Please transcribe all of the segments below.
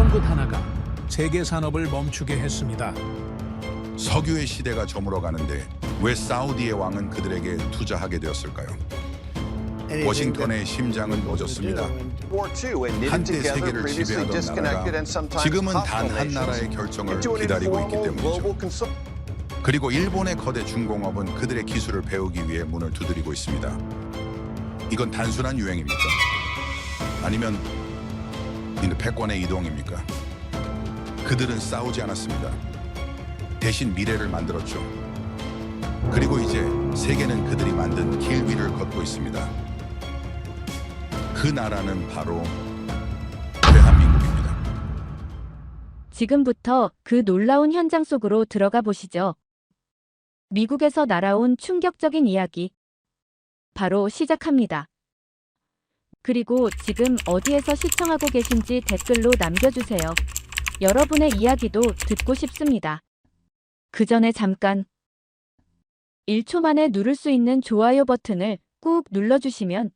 어떤 것 하나가 세계 산업을 멈추게 했습니다. 석유의 시대가 저물어 가는데 왜 사우디의 왕은 그들에게 투자하게 되었을까요? 워싱턴의 심장은 멎었습니다. 한때 세계를 지배하던 나라가 지금은 단 한 나라의 결정을 기다리고 있기 때문이죠. 그리고 일본의 거대 중공업은 그들의 기술을 배우기 위해 문을 두드리고 있습니다. 이건 단순한 유행입니까? 아니면 패권의 이동입니까? 그들은 싸우지 않았습니다. 대신 미래를 만들었죠. 그리고 이제 세계는 그들이 만든 길 위를 걷고 있습니다. 그 나라는 바로 대한민국입니다. 지금부터 그 놀라운 현장 속으로 들어가 보시죠. 미국에서 날아온 충격적인 이야기. 바로 시작합니다. 그리고 지금 어디에서 시청하고 계신지 댓글로 남겨주세요. 여러분의 이야기도 듣고 싶습니다. 그 전에 잠깐 1초 만에 누를 수 있는 좋아요 버튼을 꾹 눌러주시면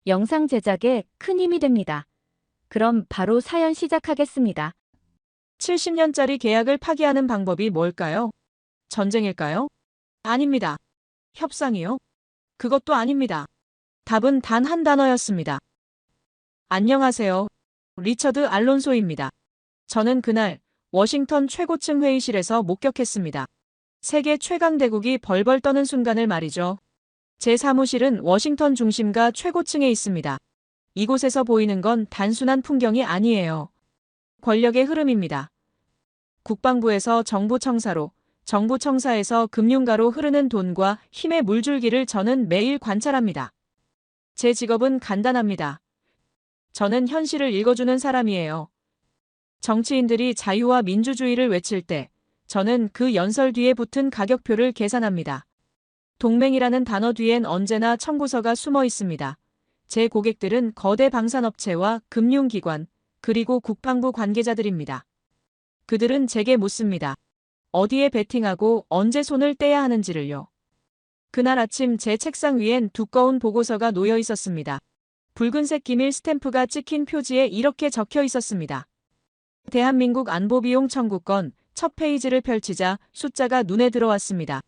영상 제작에 큰 힘이 됩니다. 그럼 바로 사연 시작하겠습니다. 70년짜리 계약을 파기하는 방법이 뭘까요? 전쟁일까요? 아닙니다. 협상이요? 그것도 아닙니다. 답은 단 한 단어였습니다. 안녕하세요. 리처드 알론소입니다. 저는 그날 워싱턴 최고층 회의실에서 목격했습니다. 세계 최강대국이 벌벌 떠는 순간을 말이죠. 제 사무실은 워싱턴 중심가 최고층에 있습니다. 이곳에서 보이는 건 단순한 풍경이 아니에요. 권력의 흐름입니다. 국방부에서 정부청사로, 정부청사에서 금융가로 흐르는 돈과 힘의 물줄기를 저는 매일 관찰합니다. 제 직업은 간단합니다. 저는 현실을 읽어주는 사람이에요. 정치인들이 자유와 민주주의를 외칠 때 저는 그 연설 뒤에 붙은 가격표를 계산합니다. 동맹이라는 단어 뒤엔 언제나 청구서가 숨어 있습니다. 제 고객들은 거대 방산업체와 금융기관, 그리고 국방부 관계자들입니다. 그들은 제게 묻습니다. 어디에 베팅하고 언제 손을 떼야 하는지를요. 그날 아침 제 책상 위엔 두꺼운 보고서가 놓여 있었습니다. 붉은색 기밀 스탬프가 찍힌 표지에 이렇게 적혀 있었습니다. 대한민국 안보비용 청구권 첫 페이지를 펼치자 숫자가 눈에 들어왔습니다.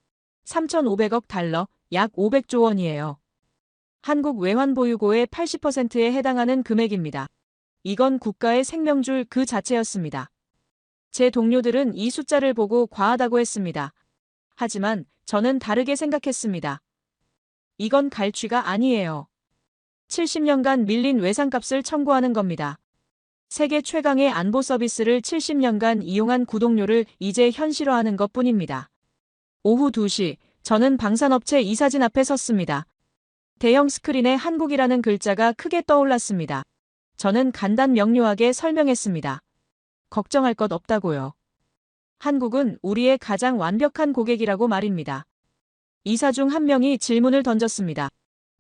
3,500억 달러, 약 500조 원이에요. 한국 외환 보유고의 80%에 해당하는 금액입니다. 이건 국가의 생명줄 그 자체였습니다. 제 동료들은 이 숫자를 보고 과하다고 했습니다. 하지만 저는 다르게 생각했습니다. 이건 갈취가 아니에요. 70년간 밀린 외상값을 청구하는 겁니다. 세계 최강의 안보 서비스를 70년간 이용한 구독료를 이제 현실화하는 것뿐입니다. 오후 2시, 저는 방산업체 이사진 앞에 섰습니다. 대형 스크린에 한국이라는 글자가 크게 떠올랐습니다. 저는 간단 명료하게 설명했습니다. 걱정할 것 없다고요. 한국은 우리의 가장 완벽한 고객이라고 말입니다. 이사 중 한 명이 질문을 던졌습니다.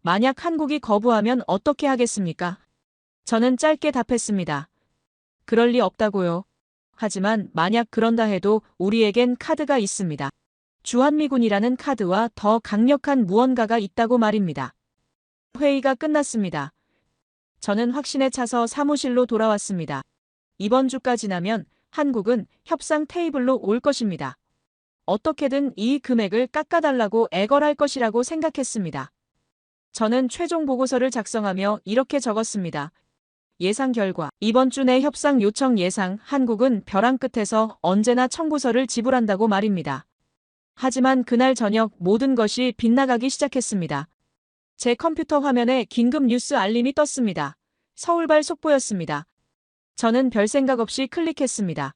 만약 한국이 거부하면 어떻게 하겠습니까? 저는 짧게 답했습니다. 그럴 리 없다고요. 하지만 만약 그런다 해도 우리에겐 카드가 있습니다. 주한미군이라는 카드와 더 강력한 무언가가 있다고 말입니다. 회의가 끝났습니다. 저는 확신에 차서 사무실로 돌아왔습니다. 이번 주가 지나면 한국은 협상 테이블로 올 것입니다. 어떻게든 이 금액을 깎아달라고 애걸할 것이라고 생각했습니다. 저는 최종 보고서를 작성하며 이렇게 적었습니다. 예상 결과, 이번 주 내 협상 요청 예상, 한국은 벼랑 끝에서 언제나 청구서를 지불한다고 말입니다. 하지만 그날 저녁 모든 것이 빗나가기 시작했습니다. 제 컴퓨터 화면에 긴급 뉴스 알림이 떴습니다. 서울발 속보였습니다. 저는 별 생각 없이 클릭했습니다.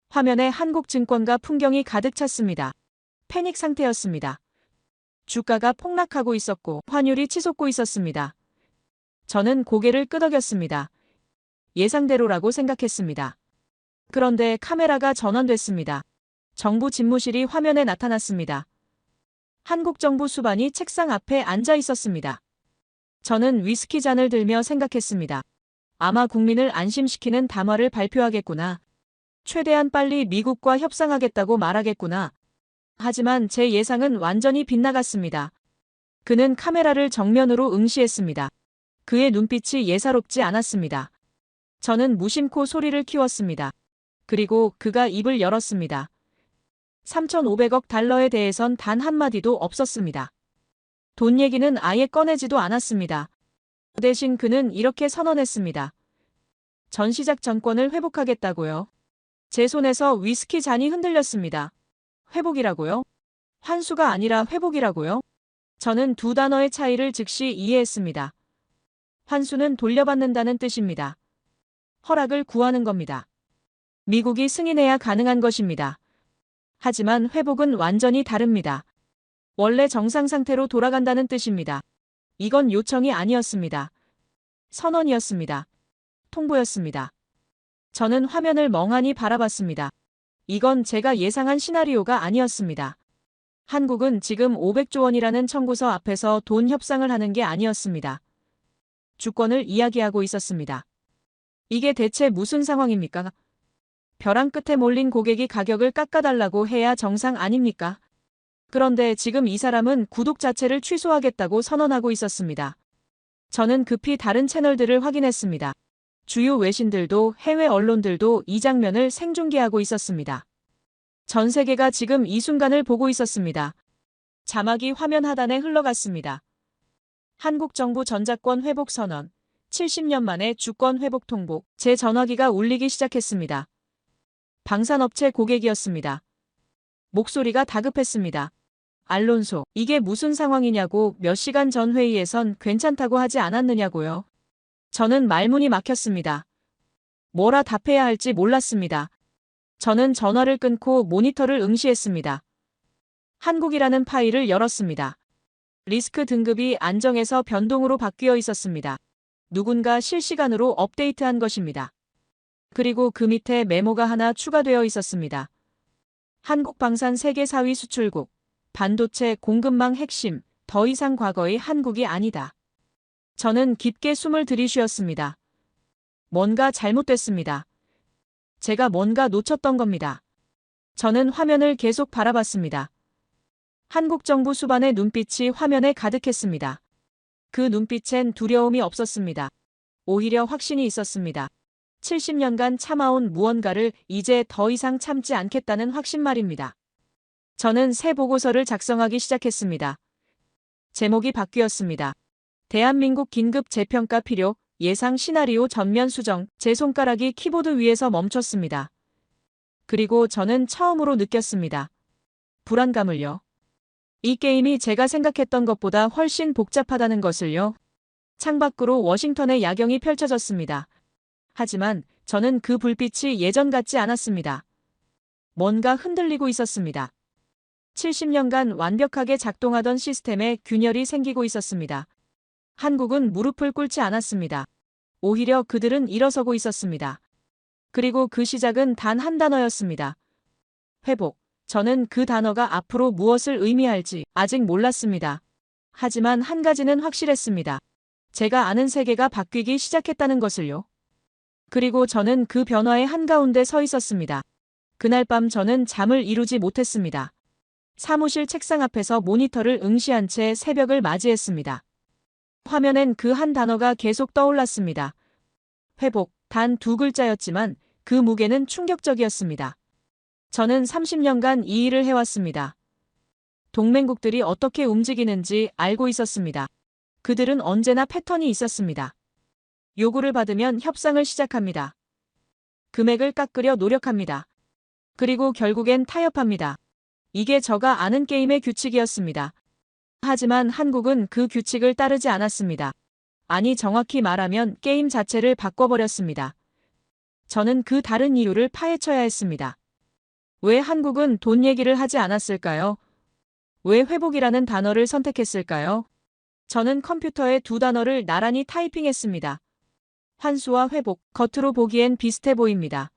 화면에 한국증권가 풍경이 가득 찼습니다. 패닉 상태였습니다. 주가가 폭락하고 있었고 환율이 치솟고 있었습니다. 저는 고개를 끄덕였습니다. 예상대로라고 생각했습니다. 그런데 카메라가 전환됐습니다. 정부 집무실이 화면에 나타났습니다. 한국 정부 수반이 책상 앞에 앉아 있었습니다. 저는 위스키 잔을 들며 생각했습니다. 아마 국민을 안심시키는 담화를 발표하겠구나. 최대한 빨리 미국과 협상하겠다고 말하겠구나. 하지만 제 예상은 완전히 빗나갔습니다. 그는 카메라를 정면으로 응시했습니다. 그의 눈빛이 예사롭지 않았습니다. 저는 무심코 소리를 키웠습니다. 그리고 그가 입을 열었습니다. 3,500억 달러에 대해선 단 한마디도 없었습니다. 돈 얘기는 아예 꺼내지도 않았습니다. 대신 그는 이렇게 선언했습니다. 전시작 전권을 회복하겠다고요. 제 손에서 위스키 잔이 흔들렸습니다. 회복이라고요? 환수가 아니라 회복이라고요? 저는 두 단어의 차이를 즉시 이해했습니다. 환수는 돌려받는다는 뜻입니다. 허락을 구하는 겁니다. 미국이 승인해야 가능한 것입니다. 하지만 회복은 완전히 다릅니다. 원래 정상 상태로 돌아간다는 뜻입니다. 이건 요청이 아니었습니다. 선언이었습니다. 통보였습니다. 저는 화면을 멍하니 바라봤습니다. 이건 제가 예상한 시나리오가 아니었습니다. 한국은 지금 500조 원이라는 청구서 앞에서 돈 협상을 하는 게 아니었습니다. 주권을 이야기하고 있었습니다. 이게 대체 무슨 상황입니까? 벼랑 끝에 몰린 고객이 가격을 깎아달라고 해야 정상 아닙니까? 그런데 지금 이 사람은 구독 자체를 취소하겠다고 선언하고 있었습니다. 저는 급히 다른 채널들을 확인했습니다. 주요 외신들도 해외 언론들도 이 장면을 생중계하고 있었습니다. 전 세계가 지금 이 순간을 보고 있었습니다. 자막이 화면 하단에 흘러갔습니다. 한국 정부 전자권 회복 선언, 70년 만에 주권 회복 통보. 제 전화기가 울리기 시작했습니다. 방산업체 고객이었습니다. 목소리가 다급했습니다. 알론소, 이게 무슨 상황이냐고 몇 시간 전 회의에선 괜찮다고 하지 않았느냐고요. 저는 말문이 막혔습니다. 뭐라 답해야 할지 몰랐습니다. 저는 전화를 끊고 모니터를 응시했습니다. 한국이라는 파일을 열었습니다. 리스크 등급이 안정에서 변동으로 바뀌어 있었습니다. 누군가 실시간으로 업데이트한 것입니다. 그리고 그 밑에 메모가 하나 추가되어 있었습니다. 한국 방산 세계 4위 수출국, 반도체 공급망 핵심, 더 이상 과거의 한국이 아니다. 저는 깊게 숨을 들이쉬었습니다. 뭔가 잘못됐습니다. 제가 뭔가 놓쳤던 겁니다. 저는 화면을 계속 바라봤습니다. 한국 정부 수반의 눈빛이 화면에 가득했습니다. 그 눈빛엔 두려움이 없었습니다. 오히려 확신이 있었습니다. 70년간 참아온 무언가를 이제 더 이상 참지 않겠다는 확신 말입니다. 저는 새 보고서를 작성하기 시작했습니다. 제목이 바뀌었습니다. 대한민국 긴급 재평가 필요, 예상 시나리오 전면 수정. 제 손가락이 키보드 위에서 멈췄습니다. 그리고 저는 처음으로 느꼈습니다. 불안감을요. 이 게임이 제가 생각했던 것보다 훨씬 복잡하다는 것을요. 창밖으로 워싱턴의 야경이 펼쳐졌습니다. 하지만 저는 그 불빛이 예전 같지 않았습니다. 뭔가 흔들리고 있었습니다. 70년간 완벽하게 작동하던 시스템에 균열이 생기고 있었습니다. 한국은 무릎을 꿇지 않았습니다. 오히려 그들은 일어서고 있었습니다. 그리고 그 시작은 단 한 단어였습니다. 회복. 저는 그 단어가 앞으로 무엇을 의미할지 아직 몰랐습니다. 하지만 한 가지는 확실했습니다. 제가 아는 세계가 바뀌기 시작했다는 것을요. 그리고 저는 그 변화의 한가운데 서 있었습니다. 그날 밤 저는 잠을 이루지 못했습니다. 사무실 책상 앞에서 모니터를 응시한 채 새벽을 맞이했습니다. 화면엔 그 한 단어가 계속 떠올랐습니다. 회복, 단 두 글자였지만 그 무게는 충격적이었습니다. 저는 30년간 이 일을 해왔습니다. 동맹국들이 어떻게 움직이는지 알고 있었습니다. 그들은 언제나 패턴이 있었습니다. 요구를 받으면 협상을 시작합니다. 금액을 깎으려 노력합니다. 그리고 결국엔 타협합니다. 이게 저가 아는 게임의 규칙이었습니다. 하지만 한국은 그 규칙을 따르지 않았습니다. 아니, 정확히 말하면 게임 자체를 바꿔버렸습니다. 저는 그 다른 이유를 파헤쳐야 했습니다. 왜 한국은 돈 얘기를 하지 않았을까요? 왜 회복이라는 단어를 선택했을까요? 저는 컴퓨터에 두 단어를 나란히 타이핑했습니다. 환수와 회복, 겉으로 보기엔 비슷해 보입니다.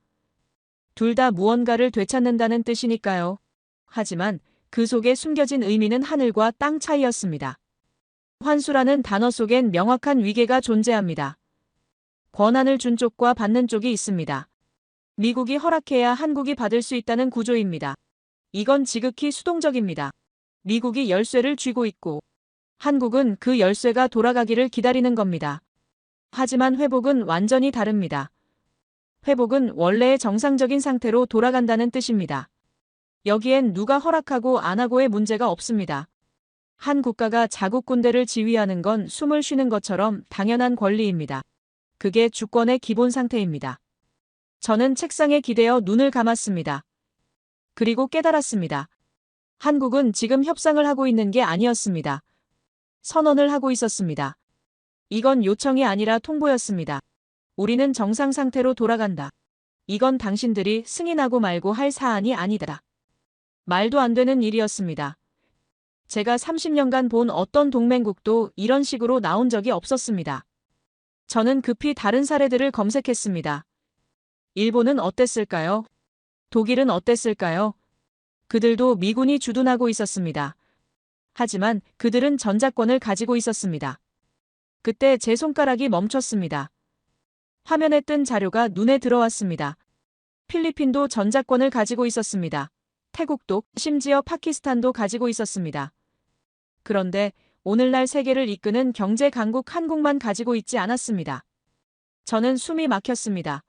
둘 다 무언가를 되찾는다는 뜻이니까요. 하지만 그 속에 숨겨진 의미는 하늘과 땅 차이였습니다. 환수라는 단어 속엔 명확한 위계가 존재합니다. 권한을 준 쪽과 받는 쪽이 있습니다. 미국이 허락해야 한국이 받을 수 있다는 구조입니다. 이건 지극히 수동적입니다. 미국이 열쇠를 쥐고 있고 한국은 그 열쇠가 돌아가기를 기다리는 겁니다. 하지만 회복은 완전히 다릅니다. 회복은 원래의 정상적인 상태로 돌아간다는 뜻입니다. 여기엔 누가 허락하고 안 하고의 문제가 없습니다. 한 국가가 자국 군대를 지휘하는 건 숨을 쉬는 것처럼 당연한 권리입니다. 그게 주권의 기본 상태입니다. 저는 책상에 기대어 눈을 감았습니다. 그리고 깨달았습니다. 한국은 지금 협상을 하고 있는 게 아니었습니다. 선언을 하고 있었습니다. 이건 요청이 아니라 통보였습니다. 우리는 정상 상태로 돌아간다. 이건 당신들이 승인하고 말고 할 사안이 아니다. 말도 안 되는 일이었습니다. 제가 30년간 본 어떤 동맹국도 이런 식으로 나온 적이 없었습니다. 저는 급히 다른 사례들을 검색했습니다. 일본은 어땠을까요? 독일은 어땠을까요? 그들도 미군이 주둔하고 있었습니다. 하지만 그들은 전자권을 가지고 있었습니다. 그때 제 손가락이 멈췄습니다. 화면에 뜬 자료가 눈에 들어왔습니다. 필리핀도 전자권을 가지고 있었습니다. 태국도, 심지어 파키스탄도 가지고 있었습니다. 그런데 오늘날 세계를 이끄는 경제 강국 한국만 가지고 있지 않았습니다. 저는 숨이 막혔습니다.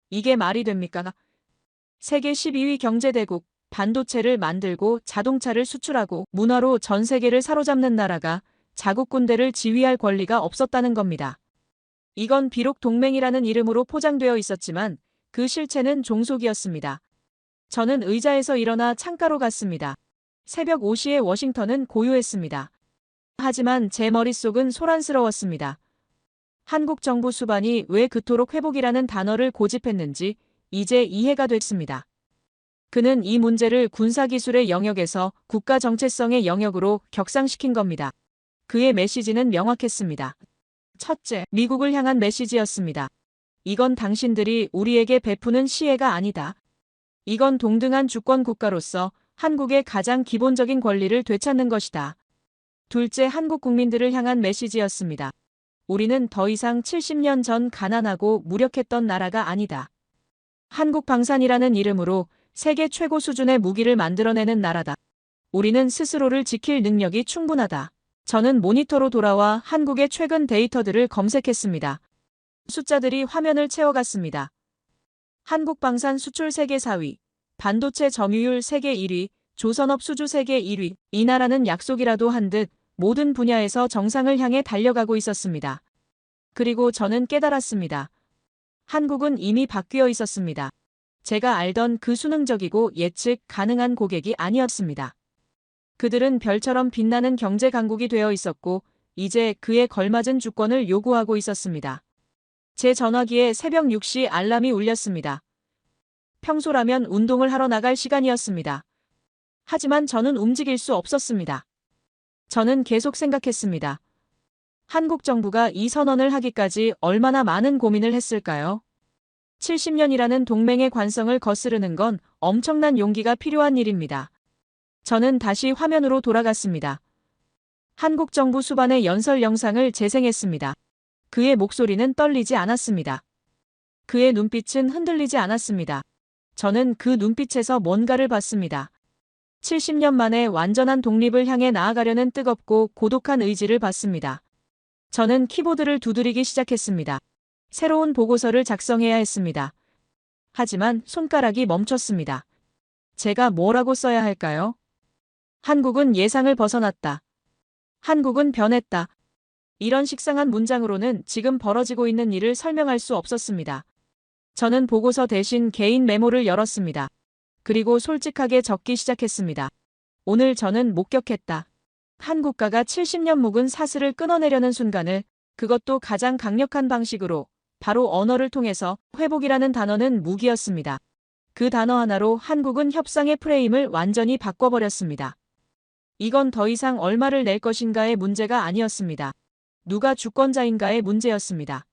이게 말이 됩니까? 세계 12위 경제대국, 반도체를 만들고 자동차를 수출하고 문화로 전 세계를 사로잡는 나라가 자국 군대를 지휘할 권리가 없었다는 겁니다. 이건 비록 동맹이라는 이름으로 포장되어 있었지만 그 실체는 종속이었습니다. 저는 의자에서 일어나 창가로 갔습니다. 새벽 5시에 워싱턴은 고요했습니다. 하지만 제 머릿속은 소란스러웠습니다. 한국 정부 수반이 왜 그토록 회복이라는 단어를 고집했는지 이제 이해가 됐습니다. 그는 이 문제를 군사기술의 영역에서 국가 정체성의 영역으로 격상시킨 겁니다. 그의 메시지는 명확했습니다. 첫째, 미국을 향한 메시지였습니다. 이건 당신들이 우리에게 베푸는 시혜가 아니다. 이건 동등한 주권 국가로서 한국의 가장 기본적인 권리를 되찾는 것이다. 둘째, 한국 국민들을 향한 메시지였습니다. 우리는 더 이상 70년 전 가난하고 무력했던 나라가 아니다. 한국 방산이라는 이름으로 세계 최고 수준의 무기를 만들어내는 나라다. 우리는 스스로를 지킬 능력이 충분하다. 저는 모니터로 돌아와 한국의 최근 데이터들을 검색했습니다. 숫자들이 화면을 채워갔습니다. 한국 방산 수출 세계 4위, 반도체 점유율 세계 1위, 조선업 수주 세계 1위. 이 나라는 약속이라도 한 듯 모든 분야에서 정상을 향해 달려가고 있었습니다. 그리고 저는 깨달았습니다. 한국은 이미 바뀌어 있었습니다. 제가 알던 그 수능적이고 예측 가능한 고객이 아니었습니다. 그들은 별처럼 빛나는 경제 강국이 되어 있었고 이제 그에 걸맞은 주권을 요구하고 있었습니다. 제 전화기에 새벽 6시 알람이 울렸습니다. 평소라면 운동을 하러 나갈 시간이었습니다. 하지만 저는 움직일 수 없었습니다. 저는 계속 생각했습니다. 한국 정부가 이 선언을 하기까지 얼마나 많은 고민을 했을까요? 70년이라는 동맹의 관성을 거스르는 건 엄청난 용기가 필요한 일입니다. 저는 다시 화면으로 돌아갔습니다. 한국 정부 수반의 연설 영상을 재생했습니다. 그의 목소리는 떨리지 않았습니다. 그의 눈빛은 흔들리지 않았습니다. 저는 그 눈빛에서 뭔가를 봤습니다. 70년 만에 완전한 독립을 향해 나아가려는 뜨겁고 고독한 의지를 봤습니다. 저는 키보드를 두드리기 시작했습니다. 새로운 보고서를 작성해야 했습니다. 하지만 손가락이 멈췄습니다. 제가 뭐라고 써야 할까요? 한국은 예상을 벗어났다. 한국은 변했다. 이런 식상한 문장으로는 지금 벌어지고 있는 일을 설명할 수 없었습니다. 저는 보고서 대신 개인 메모를 열었습니다. 그리고 솔직하게 적기 시작했습니다. 오늘 저는 목격했다. 한 국가가 70년 묵은 사슬을 끊어내려는 순간을, 그것도 가장 강력한 방식으로, 바로 언어를 통해서. 회복이라는 단어는 무기였습니다. 그 단어 하나로 한국은 협상의 프레임을 완전히 바꿔버렸습니다. 이건 더 이상 얼마를 낼 것인가의 문제가 아니었습니다. 누가 주권자인가의 문제였습니다.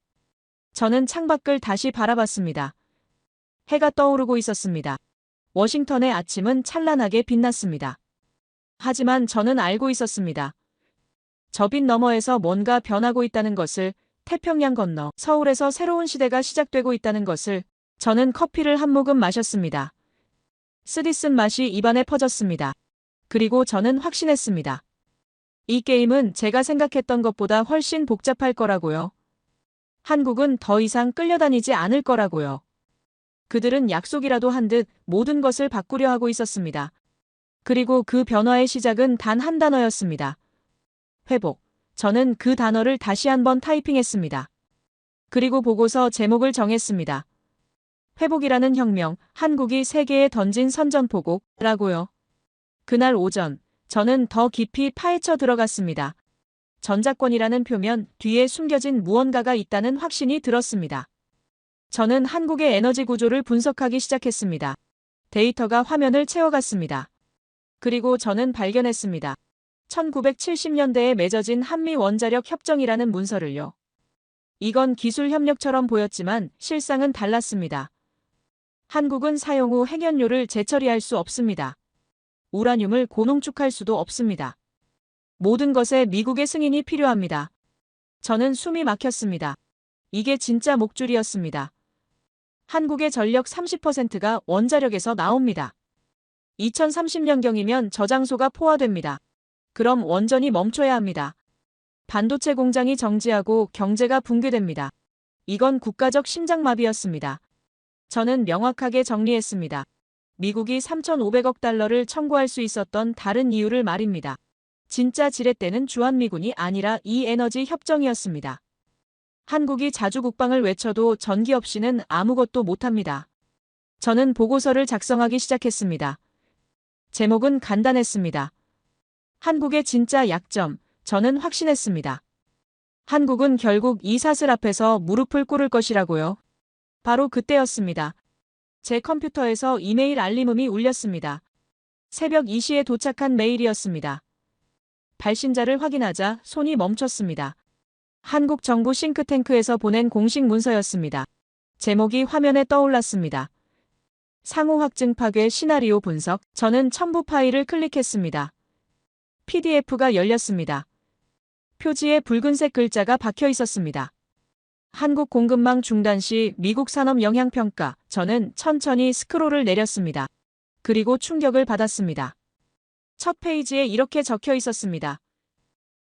저는 창밖을 다시 바라봤습니다. 해가 떠오르고 있었습니다. 워싱턴의 아침은 찬란하게 빛났습니다. 하지만 저는 알고 있었습니다. 저 빛 너머에서 뭔가 변하고 있다는 것을, 태평양 건너 서울에서 새로운 시대가 시작되고 있다는 것을. 저는 커피를 한 모금 마셨습니다. 쓰디쓴 맛이 입안에 퍼졌습니다. 그리고 저는 확신했습니다. 이 게임은 제가 생각했던 것보다 훨씬 복잡할 거라고요. 한국은 더 이상 끌려다니지 않을 거라고요. 그들은 약속이라도 한 듯 모든 것을 바꾸려 하고 있었습니다. 그리고 그 변화의 시작은 단 한 단어였습니다. 회복. 저는 그 단어를 다시 한번 타이핑했습니다. 그리고 보고서 제목을 정했습니다. 회복이라는 혁명, 한국이 세계에 던진 선전포고라고요. 그날 오전, 저는 더 깊이 파헤쳐 들어갔습니다. 전자권이라는 표면 뒤에 숨겨진 무언가가 있다는 확신이 들었습니다. 저는 한국의 에너지 구조를 분석하기 시작했습니다. 데이터가 화면을 채워갔습니다. 그리고 저는 발견했습니다. 1970년대에 맺어진 한미 원자력 협정이라는 문서를요. 이건 기술 협력처럼 보였지만 실상은 달랐습니다. 한국은 사용 후 핵연료를 재처리할 수 없습니다. 우라늄을 고농축할 수도 없습니다. 모든 것에 미국의 승인이 필요합니다. 저는 숨이 막혔습니다. 이게 진짜 목줄이었습니다. 한국의 전력 30%가 원자력에서 나옵니다. 2030년경이면 저장소가 포화됩니다. 그럼 원전이 멈춰야 합니다. 반도체 공장이 정지하고 경제가 붕괴됩니다. 이건 국가적 심장마비였습니다. 저는 명확하게 정리했습니다. 미국이 3,500억 달러를 청구할 수 있었던 다른 이유를 말입니다. 진짜 지렛대는 주한미군이 아니라 이 에너지 협정이었습니다. 한국이 자주 국방을 외쳐도 전기 없이는 아무것도 못합니다. 저는 보고서를 작성하기 시작했습니다. 제목은 간단했습니다. 한국의 진짜 약점, 저는 확신했습니다. 한국은 결국 이 사슬 앞에서 무릎을 꿇을 것이라고요. 바로 그때였습니다. 제 컴퓨터에서 이메일 알림음이 울렸습니다. 새벽 2시에 도착한 메일이었습니다. 발신자를 확인하자 손이 멈췄습니다. 한국 정부 싱크탱크에서 보낸 공식 문서였습니다. 제목이 화면에 떠올랐습니다. 상호 확증 파괴 시나리오 분석. 저는 첨부 파일을 클릭했습니다. PDF가 열렸습니다. 표지에 붉은색 글자가 박혀 있었습니다. 한국 공급망 중단 시 미국 산업 영향평가. 저는 천천히 스크롤을 내렸습니다. 그리고 충격을 받았습니다. 첫 페이지에 이렇게 적혀 있었습니다.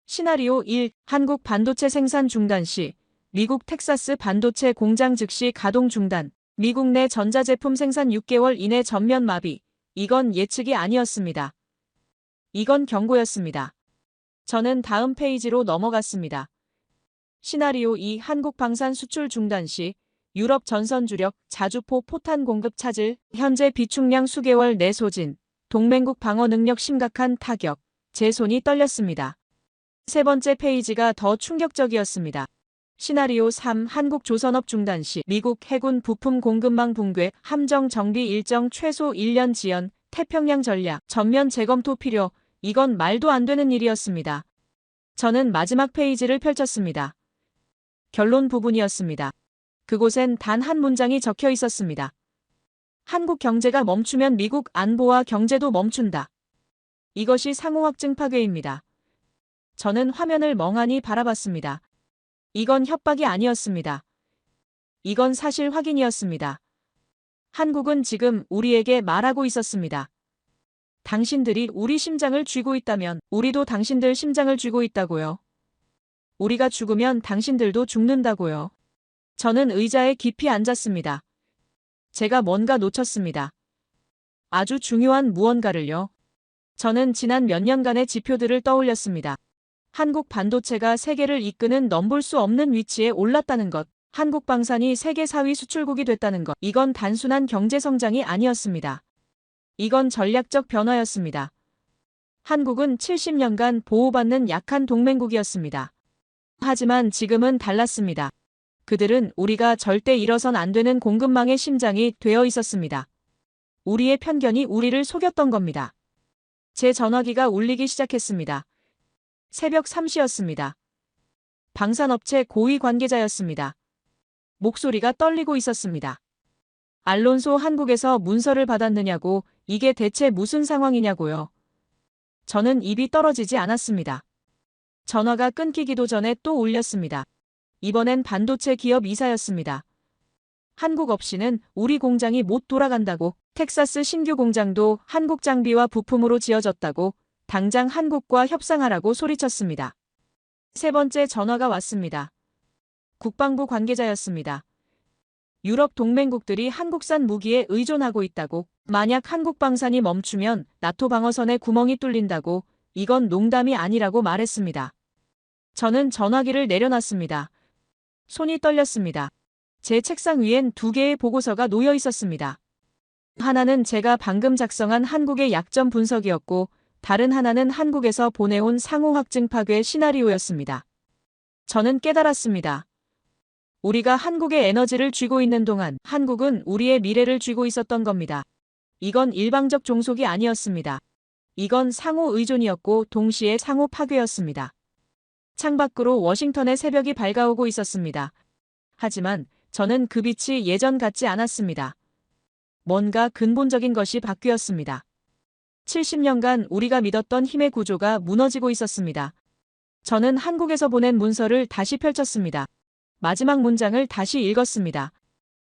시나리오 1. 한국 반도체 생산 중단 시 미국 텍사스 반도체 공장 즉시 가동 중단. 미국 내 전자제품 생산 6개월 이내 전면 마비. 이건 예측이 아니었습니다. 이건 경고였습니다. 저는 다음 페이지로 넘어갔습니다. 시나리오 2. 한국 방산 수출 중단 시 유럽 전선 주력 자주포 포탄 공급 차질. 현재 비축량 수개월 내 소진. 동맹국 방어 능력 심각한 타격. 제 손이 떨렸습니다. 세 번째 페이지가 더 충격적이었습니다. 시나리오 3. 한국 조선업 중단 시 미국 해군 부품 공급망 붕괴. 함정 정비 일정 최소 1년 지연. 태평양 전략 전면 재검토 필요. 이건 말도 안 되는 일이었습니다. 저는 마지막 페이지를 펼쳤습니다. 결론 부분이었습니다. 그곳엔 단 한 문장이 적혀 있었습니다. 한국 경제가 멈추면 미국 안보와 경제도 멈춘다. 이것이 상호 확증 파괴입니다. 저는 화면을 멍하니 바라봤습니다. 이건 협박이 아니었습니다. 이건 사실 확인이었습니다. 한국은 지금 우리에게 말하고 있었습니다. 당신들이 우리 심장을 쥐고 있다면 우리도 당신들 심장을 쥐고 있다고요. 우리가 죽으면 당신들도 죽는다고요. 저는 의자에 깊이 앉았습니다. 제가 뭔가 놓쳤습니다. 아주 중요한 무언가를요. 저는 지난 몇 년간의 지표들을 떠올렸습니다. 한국 반도체가 세계를 이끄는 넘볼 수 없는 위치에 올랐다는 것, 한국 방산이 세계 4위 수출국이 됐다는 것, 이건 단순한 경제 성장이 아니었습니다. 이건 전략적 변화였습니다. 한국은 70년간 보호받는 약한 동맹국이었습니다. 하지만 지금은 달랐습니다. 그들은 우리가 절대 잃어선 안 되는 공급망의 심장이 되어 있었습니다. 우리의 편견이 우리를 속였던 겁니다. 제 전화기가 울리기 시작했습니다. 새벽 3시였습니다. 방산업체 고위 관계자였습니다. 목소리가 떨리고 있었습니다. 알론소 한국에서 문서를 받았느냐고, 이게 대체 무슨 상황이냐고요. 저는 입이 떨어지지 않았습니다. 전화가 끊기기도 전에 또 울렸습니다. 이번엔 반도체 기업 이사였습니다. 한국 없이는 우리 공장이 못 돌아간다고, 텍사스 신규 공장도 한국 장비와 부품으로 지어졌다고, 당장 한국과 협상하라고 소리쳤습니다. 세 번째 전화가 왔습니다. 국방부 관계자였습니다. 유럽 동맹국들이 한국산 무기에 의존하고 있다고, 만약 한국 방산이 멈추면 나토 방어선에 구멍이 뚫린다고, 이건 농담이 아니라고 말했습니다. 저는 전화기를 내려놨습니다. 손이 떨렸습니다. 제 책상 위엔 2개의 보고서가 놓여 있었습니다. 하나는 제가 방금 작성한 한국의 약점 분석이었고, 다른 하나는 한국에서 보내온 상호 확증 파괴 시나리오였습니다. 저는 깨달았습니다. 우리가 한국에 에너지를 쥐고 있는 동안 한국은 우리의 미래를 쥐고 있었던 겁니다. 이건 일방적 종속이 아니었습니다. 이건 상호 의존이었고 동시에 상호 파괴였습니다. 창밖으로 워싱턴의 새벽이 밝아오고 있었습니다. 하지만 저는 그 빛이 예전 같지 않았습니다. 뭔가 근본적인 것이 바뀌었습니다. 70년간 우리가 믿었던 힘의 구조가 무너지고 있었습니다. 저는 한국에서 보낸 문서를 다시 펼쳤습니다. 마지막 문장을 다시 읽었습니다.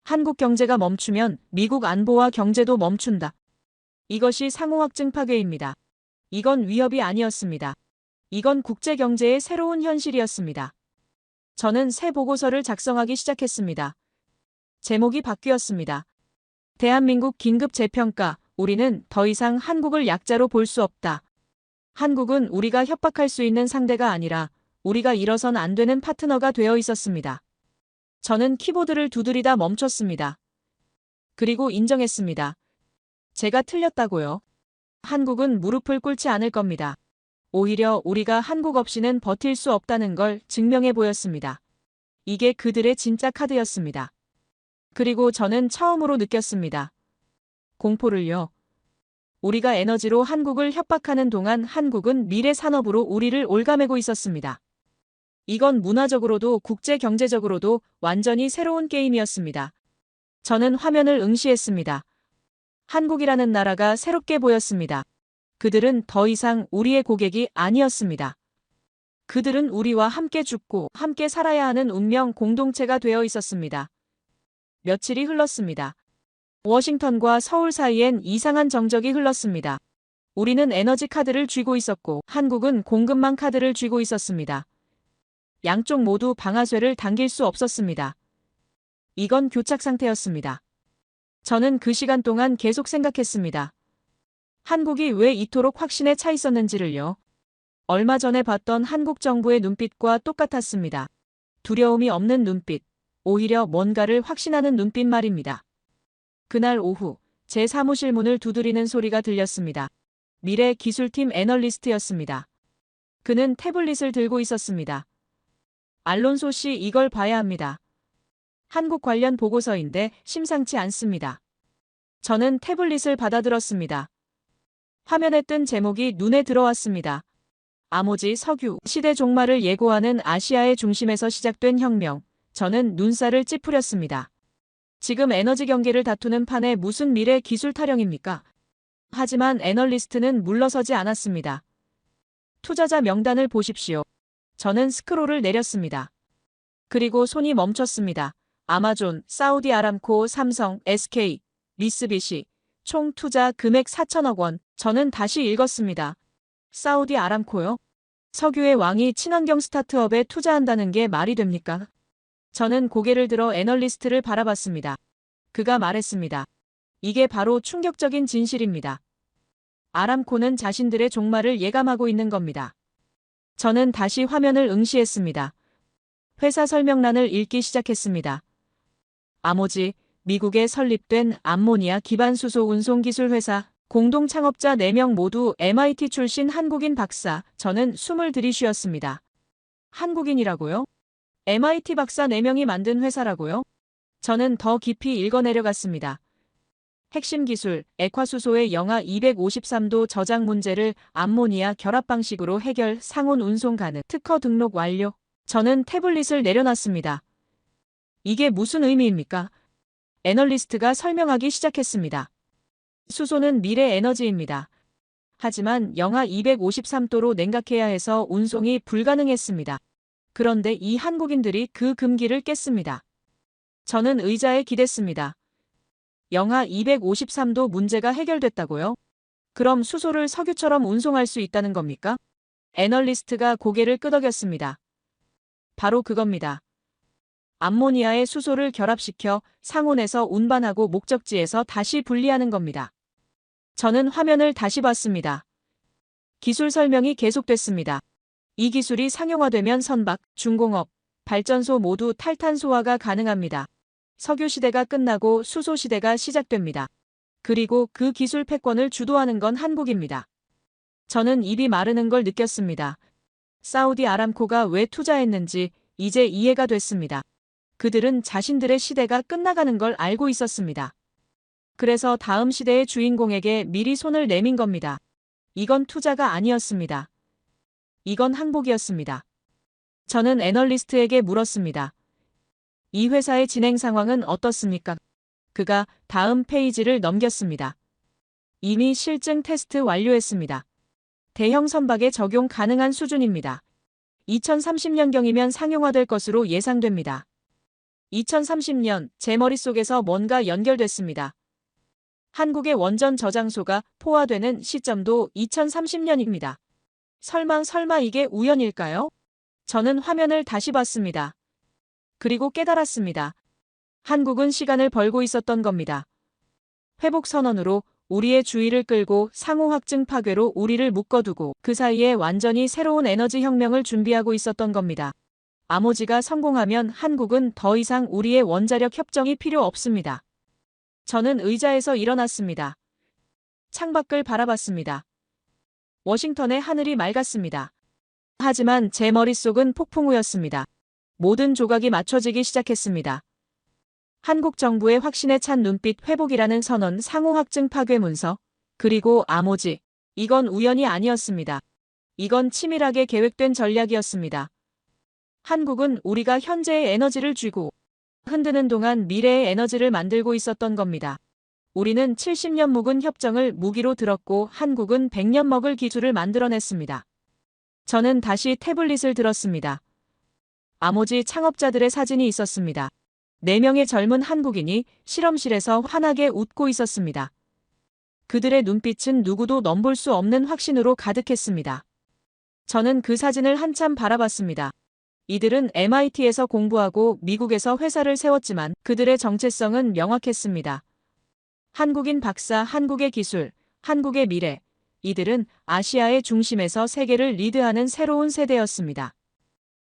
한국 경제가 멈추면 미국 안보와 경제도 멈춘다. 이것이 상호 확증 파괴입니다. 이건 위협이 아니었습니다. 이건 국제 경제의 새로운 현실이었습니다. 저는 새 보고서를 작성하기 시작했습니다. 제목이 바뀌었습니다. 대한민국 긴급 재평가, 우리는 더 이상 한국을 약자로 볼 수 없다. 한국은 우리가 협박할 수 있는 상대가 아니라 우리가 잃어선 안 되는 파트너가 되어 있었습니다. 저는 키보드를 두드리다 멈췄습니다. 그리고 인정했습니다. 제가 틀렸다고요. 한국은 무릎을 꿇지 않을 겁니다. 오히려 우리가 한국 없이는 버틸 수 없다는 걸 증명해 보였습니다. 이게 그들의 진짜 카드였습니다. 그리고 저는 처음으로 느꼈습니다. 공포를요. 우리가 에너지로 한국을 협박하는 동안 한국은 미래 산업으로 우리를 올가매고 있었습니다. 이건 문화적으로도 국제 경제적으로도 완전히 새로운 게임이었습니다. 저는 화면을 응시했습니다. 한국이라는 나라가 새롭게 보였습니다. 그들은 더 이상 우리의 고객이 아니었습니다. 그들은 우리와 함께 죽고 함께 살아야 하는 운명 공동체가 되어 있었습니다. 며칠이 흘렀습니다. 워싱턴과 서울 사이엔 이상한 정적이 흘렀습니다. 우리는 에너지 카드를 쥐고 있었고 한국은 공급망 카드를 쥐고 있었습니다. 양쪽 모두 방아쇠를 당길 수 없었습니다. 이건 교착 상태였습니다. 저는 그 시간 동안 계속 생각했습니다. 한국이 왜 이토록 확신에 차 있었는지를요. 얼마 전에 봤던 한국 정부의 눈빛과 똑같았습니다. 두려움이 없는 눈빛, 오히려 뭔가를 확신하는 눈빛 말입니다. 그날 오후, 제 사무실 문을 두드리는 소리가 들렸습니다. 미래 기술팀 애널리스트였습니다. 그는 태블릿을 들고 있었습니다. 알론소 씨, 이걸 봐야 합니다. 한국 관련 보고서인데 심상치 않습니다. 저는 태블릿을 받아들었습니다. 화면에 뜬 제목이 눈에 들어왔습니다. 아모지 석유 시대 종말을 예고하는 아시아의 중심에서 시작된 혁명. 저는 눈살을 찌푸렸습니다. 지금 에너지 경계를 다투는 판에 무슨 미래 기술 타령입니까? 하지만 애널리스트는 물러서지 않았습니다. 투자자 명단을 보십시오. 저는 스크롤을 내렸습니다. 그리고 손이 멈췄습니다. 아마존, 사우디 아람코, 삼성, SK, 미쓰비시, 총 투자 금액 4천억 원. 저는 다시 읽었습니다. 사우디 아람코요? 석유의 왕이 친환경 스타트업에 투자한다는 게 말이 됩니까? 저는 고개를 들어 애널리스트를 바라봤습니다. 그가 말했습니다. 이게 바로 충격적인 진실입니다. 아람코는 자신들의 종말을 예감하고 있는 겁니다. 저는 다시 화면을 응시했습니다. 회사 설명란을 읽기 시작했습니다. 아모지, 미국에 설립된 암모니아 기반 수소 운송 기술 회사, 공동 창업자 4명 모두 MIT 출신 한국인 박사. 저는 숨을 들이쉬었습니다. 한국인이라고요? MIT 박사 4명이 만든 회사라고요? 저는 더 깊이 읽어내려갔습니다. 핵심 기술, 액화수소의 영하 253도 저장 문제를 암모니아 결합 방식으로 해결, 상온 운송 가능, 특허 등록 완료. 저는 태블릿을 내려놨습니다. 이게 무슨 의미입니까? 애널리스트가 설명하기 시작했습니다. 수소는 미래 에너지입니다. 하지만 영하 253도로 냉각해야 해서 운송이 불가능했습니다. 그런데 이 한국인들이 그 금기를 깼습니다. 저는 의자에 기댔습니다. 영하 253도 문제가 해결됐다고요? 그럼 수소를 석유처럼 운송할 수 있다는 겁니까? 애널리스트가 고개를 끄덕였습니다. 바로 그겁니다. 암모니아의 수소를 결합시켜 상온에서 운반하고 목적지에서 다시 분리하는 겁니다. 저는 화면을 다시 봤습니다. 기술 설명이 계속됐습니다. 이 기술이 상용화되면 선박, 중공업, 발전소 모두 탈탄소화가 가능합니다. 석유 시대가 끝나고 수소 시대가 시작됩니다. 그리고 그 기술 패권을 주도하는 건 한국입니다. 저는 입이 마르는 걸 느꼈습니다. 사우디 아람코가 왜 투자했는지 이제 이해가 됐습니다. 그들은 자신들의 시대가 끝나가는 걸 알고 있었습니다. 그래서 다음 시대의 주인공에게 미리 손을 내민 겁니다. 이건 투자가 아니었습니다. 이건 항복이었습니다. 저는 애널리스트에게 물었습니다. 이 회사의 진행 상황은 어떻습니까? 그가 다음 페이지를 넘겼습니다. 이미 실증 테스트 완료했습니다. 대형 선박에 적용 가능한 수준입니다. 2030년경이면 상용화될 것으로 예상됩니다. 2030년 제 머릿속에서 뭔가 연결됐습니다. 한국의 원전 저장소가 포화되는 시점도 2030년입니다. 설마 이게 우연일까요? 저는 화면을 다시 봤습니다. 그리고 깨달았습니다. 한국은 시간을 벌고 있었던 겁니다. 회복 선언으로 우리의 주의를 끌고 상호 확증 파괴로 우리를 묶어두고 그 사이에 완전히 새로운 에너지 혁명을 준비하고 있었던 겁니다. 아모지가 성공하면 한국은 더 이상 우리의 원자력 협정이 필요 없습니다. 저는 의자에서 일어났습니다. 창밖을 바라봤습니다. 워싱턴의 하늘이 맑았습니다. 하지만 제 머릿속은 폭풍우였습니다. 모든 조각이 맞춰지기 시작했습니다. 한국 정부의 확신에 찬 눈빛 회복이라는 선언 상호 확증 파괴 문서, 그리고 아모지. 이건 우연이 아니었습니다. 이건 치밀하게 계획된 전략이었습니다. 한국은 우리가 현재의 에너지를 쥐고 흔드는 동안 미래의 에너지를 만들고 있었던 겁니다. 우리는 70년 묵은 협정을 무기로 들었고 한국은 100년 먹을 기술을 만들어냈습니다. 저는 다시 태블릿을 들었습니다. 아모지 창업자들의 사진이 있었습니다. 4명의 젊은 한국인이 실험실에서 환하게 웃고 있었습니다. 그들의 눈빛은 누구도 넘볼 수 없는 확신으로 가득했습니다. 저는 그 사진을 한참 바라봤습니다. 이들은 MIT에서 공부하고 미국에서 회사를 세웠지만 그들의 정체성은 명확했습니다. 한국인 박사, 한국의 기술, 한국의 미래. 이들은 아시아의 중심에서 세계를 리드하는 새로운 세대였습니다.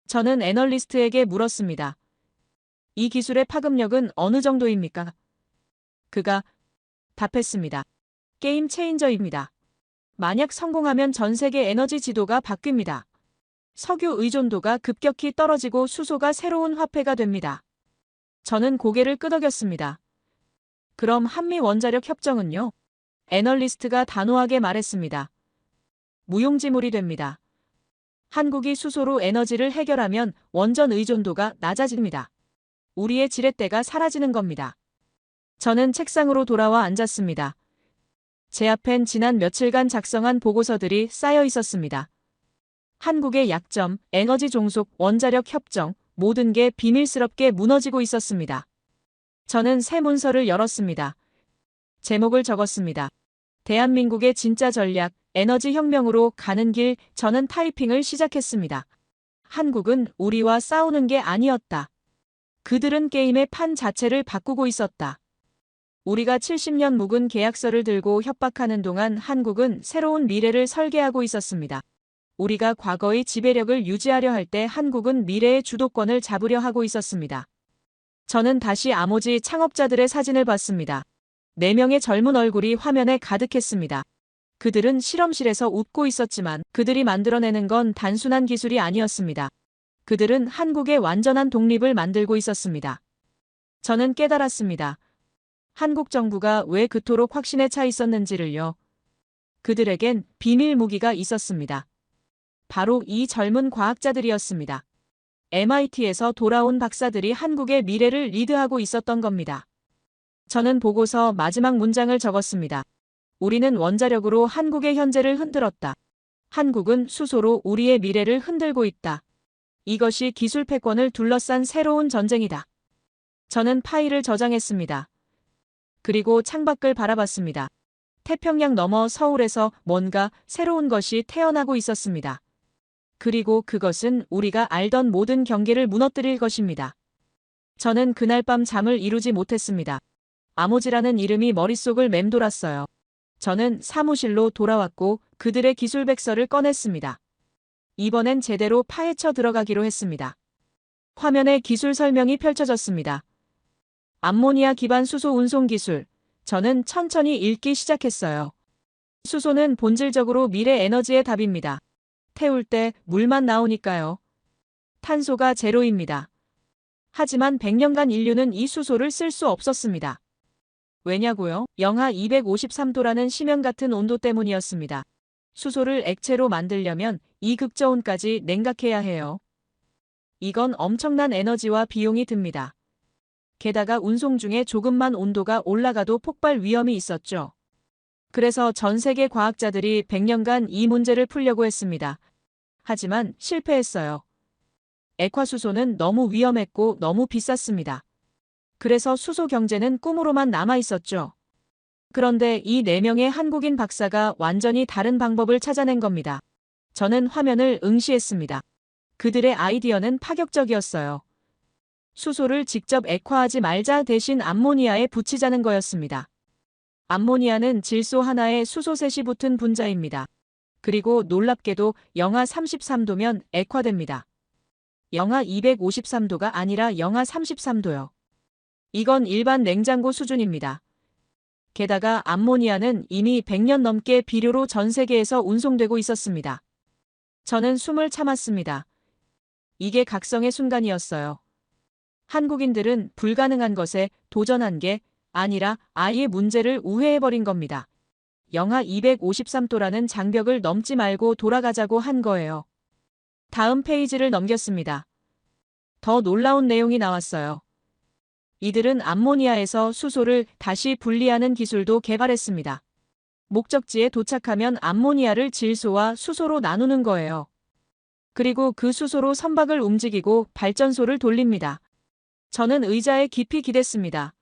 저는 애널리스트에게 물었습니다. 이 기술의 파급력은 어느 정도입니까? 그가 답했습니다. 게임 체인저입니다. 만약 성공하면 전 세계 에너지 지도가 바뀝니다. 석유 의존도가 급격히 떨어지고 수소가 새로운 화폐가 됩니다. 저는 고개를 끄덕였습니다. 그럼 한미 원자력 협정은요? 애널리스트가 단호하게 말했습니다. 무용지물이 됩니다. 한국이 수소로 에너지를 해결하면 원전 의존도가 낮아집니다. 우리의 지렛대가 사라지는 겁니다. 저는 책상으로 돌아와 앉았습니다. 제 앞엔 지난 며칠간 작성한 보고서들이 쌓여 있었습니다. 한국의 약점, 에너지 종속, 원자력 협정, 모든 게 비밀스럽게 무너지고 있었습니다. 저는 새 문서를 열었습니다. 제목을 적었습니다. 대한민국의 진짜 전략, 에너지 혁명으로 가는 길. 저는 타이핑을 시작했습니다. 한국은 우리와 싸우는 게 아니었다. 그들은 게임의 판 자체를 바꾸고 있었다. 우리가 70년 묵은 계약서를 들고 협박하는 동안 한국은 새로운 미래를 설계하고 있었습니다. 우리가 과거의 지배력을 유지하려 할 때 한국은 미래의 주도권을 잡으려 하고 있었습니다. 저는 다시 아모지 창업자들의 사진을 봤습니다. 4명의 젊은 얼굴이 화면에 가득했습니다. 그들은 실험실에서 웃고 있었지만 그들이 만들어내는 건 단순한 기술이 아니었습니다. 그들은 한국의 완전한 독립을 만들고 있었습니다. 저는 깨달았습니다. 한국 정부가 왜 그토록 확신에 차 있었는지를요. 그들에겐 비밀 무기가 있었습니다. 바로 이 젊은 과학자들이었습니다. MIT에서 돌아온 박사들이 한국의 미래를 리드하고 있었던 겁니다. 저는 보고서 마지막 문장을 적었습니다. 우리는 원자력으로 한국의 현재를 흔들었다. 한국은 수소로 우리의 미래를 흔들고 있다. 이것이 기술 패권을 둘러싼 새로운 전쟁이다. 저는 파일을 저장했습니다. 그리고 창밖을 바라봤습니다. 태평양 너머 서울에서 뭔가 새로운 것이 태어나고 있었습니다. 그리고 그것은 우리가 알던 모든 경계를 무너뜨릴 것입니다. 저는 그날 밤 잠을 이루지 못했습니다. 아모지라는 이름이 머릿속을 맴돌았어요. 저는 사무실로 돌아왔고 그들의 기술백서를 꺼냈습니다. 이번엔 제대로 파헤쳐 들어가기로 했습니다. 화면에 기술 설명이 펼쳐졌습니다. 암모니아 기반 수소 운송 기술. 저는 천천히 읽기 시작했어요. 수소는 본질적으로 미래 에너지의 답입니다. 태울 때 물만 나오니까요. 탄소가 제로입니다. 하지만 100년간 인류는 이 수소를 쓸 수 없었습니다. 왜냐고요? 영하 253도라는 심연 같은 온도 때문이었습니다. 수소를 액체로 만들려면 이 극저온까지 냉각해야 해요. 이건 엄청난 에너지와 비용이 듭니다. 게다가 운송 중에 조금만 온도가 올라가도 폭발 위험이 있었죠. 그래서 전 세계 과학자들이 100년간 이 문제를 풀려고 했습니다. 하지만 실패했어요. 액화수소는 너무 위험했고 너무 비쌌습니다. 그래서 수소 경제는 꿈으로만 남아 있었죠. 그런데 이 4명의 한국인 박사가 완전히 다른 방법을 찾아낸 겁니다. 저는 화면을 응시했습니다. 그들의 아이디어는 파격적이었어요. 수소를 직접 액화하지 말자 대신 암모니아에 붙이자는 거였습니다. 암모니아는 질소 하나에 수소 셋이 붙은 분자입니다. 그리고 놀랍게도 영하 33도면 액화됩니다. 영하 253도가 아니라 영하 33도요. 이건 일반 냉장고 수준입니다. 게다가 암모니아는 이미 100년 넘게 비료로 전 세계에서 운송되고 있었습니다. 저는 숨을 참았습니다. 이게 각성의 순간이었어요. 한국인들은 불가능한 것에 도전한 게 아니라 아예 문제를 우회해버린 겁니다. 영하 253도라는 장벽을 넘지 말고 돌아가자고 한 거예요. 다음 페이지를 넘겼습니다. 더 놀라운 내용이 나왔어요. 이들은 암모니아에서 수소를 다시 분리하는 기술도 개발했습니다. 목적지에 도착하면 암모니아를 질소와 수소로 나누는 거예요. 그리고 그 수소로 선박을 움직이고 발전소를 돌립니다. 저는 의자에 깊이 기댔습니다.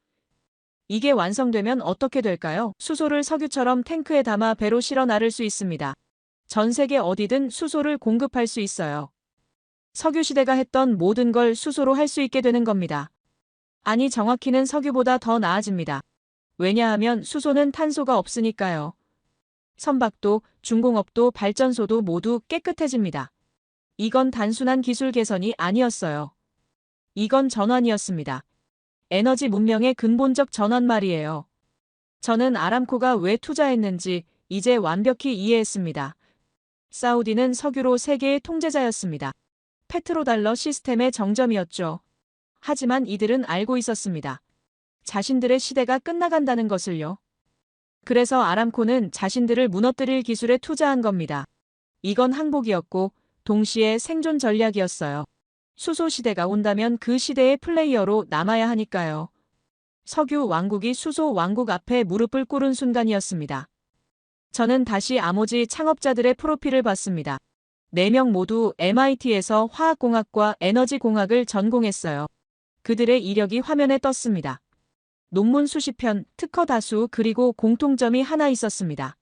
이게 완성되면 어떻게 될까요? 수소를 석유처럼 탱크에 담아 배로 실어 나를 수 있습니다. 전 세계 어디든 수소를 공급할 수 있어요. 석유 시대가 했던 모든 걸 수소로 할 수 있게 되는 겁니다. 아니, 정확히는 석유보다 더 나아집니다. 왜냐하면 수소는 탄소가 없으니까요. 선박도, 중공업도, 발전소도 모두 깨끗해집니다. 이건 단순한 기술 개선이 아니었어요. 이건 전환이었습니다. 에너지 문명의 근본적 전환 말이에요. 저는 아람코가 왜 투자했는지 이제 완벽히 이해했습니다. 사우디는 석유로 세계의 통제자였습니다. 페트로달러 시스템의 정점이었죠. 하지만 이들은 알고 있었습니다. 자신들의 시대가 끝나간다는 것을요. 그래서 아람코는 자신들을 무너뜨릴 기술에 투자한 겁니다. 이건 항복이었고 동시에 생존 전략이었어요. 수소 시대가 온다면 그 시대의 플레이어로 남아야 하니까요. 석유 왕국이 수소 왕국 앞에 무릎을 꿇은 순간이었습니다. 저는 다시 아모지 창업자들의 프로필을 봤습니다. 4명 모두 MIT에서 화학공학과 에너지공학을 전공했어요. 그들의 이력이 화면에 떴습니다. 논문 수십 편, 특허 다수, 그리고 공통점이 하나 있었습니다.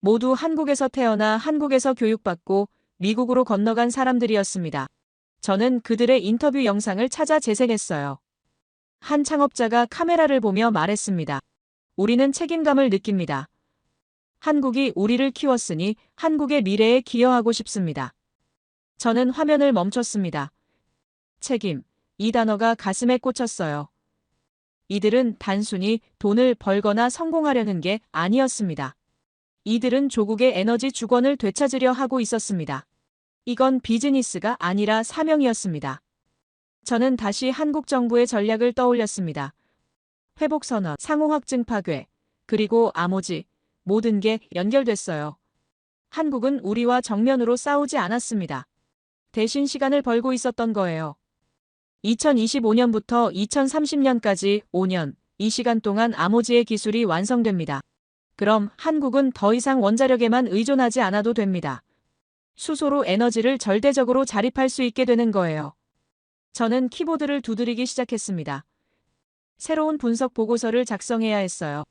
모두 한국에서 태어나 한국에서 교육받고 미국으로 건너간 사람들이었습니다. 저는 그들의 인터뷰 영상을 찾아 재생했어요. 한 창업자가 카메라를 보며 말했습니다. 우리는 책임감을 느낍니다. 한국이 우리를 키웠으니 한국의 미래에 기여하고 싶습니다. 저는 화면을 멈췄습니다. 책임. 이 단어가 가슴에 꽂혔어요. 이들은 단순히 돈을 벌거나 성공하려는 게 아니었습니다. 이들은 조국의 에너지 주권을 되찾으려 하고 있었습니다. 이건 비즈니스가 아니라 사명이었습니다. 저는 다시 한국 정부의 전략을 떠올렸습니다. 회복선언, 상호확증 파괴, 그리고 아모지, 모든 게 연결됐어요. 한국은 우리와 정면으로 싸우지 않았습니다. 대신 시간을 벌고 있었던 거예요. 2025년부터 2030년까지 5년, 이 시간 동안 아모지의 기술이 완성됩니다. 그럼 한국은 더 이상 원자력에만 의존하지 않아도 됩니다. 수소로 에너지를 절대적으로 자립할 수 있게 되는 거예요. 저는 키보드를 두드리기 시작했습니다. 새로운 분석 보고서를 작성해야 했어요.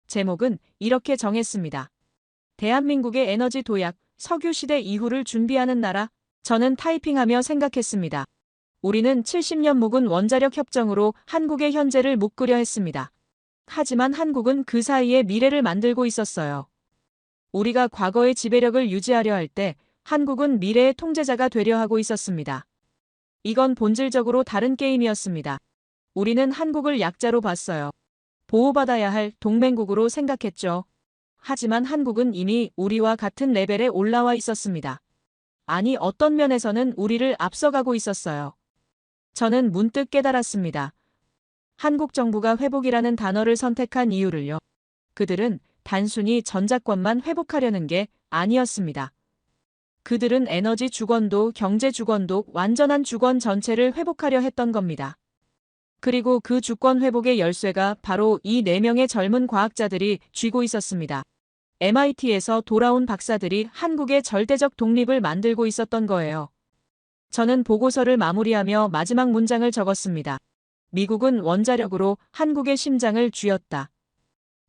제목은 이렇게 정했습니다. 대한민국의 에너지 도약, 석유 시대 이후를 준비하는 나라. 저는 타이핑하며 생각했습니다. 우리는 70년 묵은 원자력 협정으로 한국의 현재를 묶으려 했습니다. 하지만 한국은 그 사이에 미래를 만들고 있었어요. 우리가 과거의 지배력을 유지하려 할 때 한국은 미래의 통제자가 되려 하고 있었습니다. 이건 본질적으로 다른 게임이었습니다. 우리는 한국을 약자로 봤어요. 보호받아야 할 동맹국으로 생각했죠. 하지만 한국은 이미 우리와 같은 레벨에 올라와 있었습니다. 아니, 어떤 면에서는 우리를 앞서가고 있었어요. 저는 문득 깨달았습니다. 한국 정부가 회복이라는 단어를 선택한 이유를요. 그들은 단순히 전작권만 회복하려는 게 아니었습니다. 그들은 에너지 주권도 경제 주권도 완전한 주권 전체를 회복하려 했던 겁니다. 그리고 그 주권 회복의 열쇠가 바로 이 4명의 젊은 과학자들이 쥐고 있었습니다. MIT에서 돌아온 박사들이 한국의 절대적 독립을 만들고 있었던 거예요. 저는 보고서를 마무리하며 마지막 문장을 적었습니다. 미국은 원자력으로 한국의 심장을 쥐었다.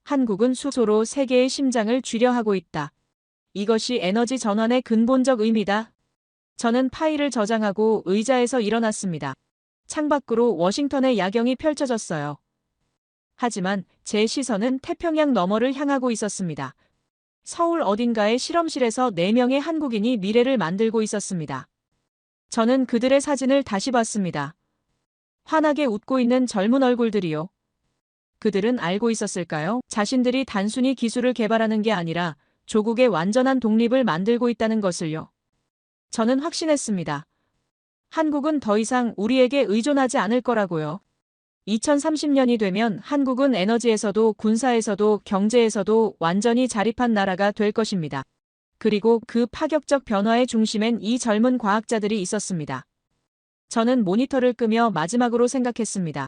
한국은 수소로 세계의 심장을 쥐려 하고 있다. 이것이 에너지 전환의 근본적 의미다. 저는 파일을 저장하고 의자에서 일어났습니다. 창밖으로 워싱턴의 야경이 펼쳐졌어요. 하지만 제 시선은 태평양 너머를 향하고 있었습니다. 서울 어딘가의 실험실에서 4명의 한국인이 미래를 만들고 있었습니다. 저는 그들의 사진을 다시 봤습니다. 환하게 웃고 있는 젊은 얼굴들이요. 그들은 알고 있었을까요? 자신들이 단순히 기술을 개발하는 게 아니라 조국의 완전한 독립을 만들고 있다는 것을요. 저는 확신했습니다. 한국은 더 이상 우리에게 의존하지 않을 거라고요. 2030년이 되면 한국은 에너지에서도 군사에서도 경제에서도 완전히 자립한 나라가 될 것입니다. 그리고 그 파격적 변화의 중심엔 이 젊은 과학자들이 있었습니다. 저는 모니터를 끄며 마지막으로 생각했습니다.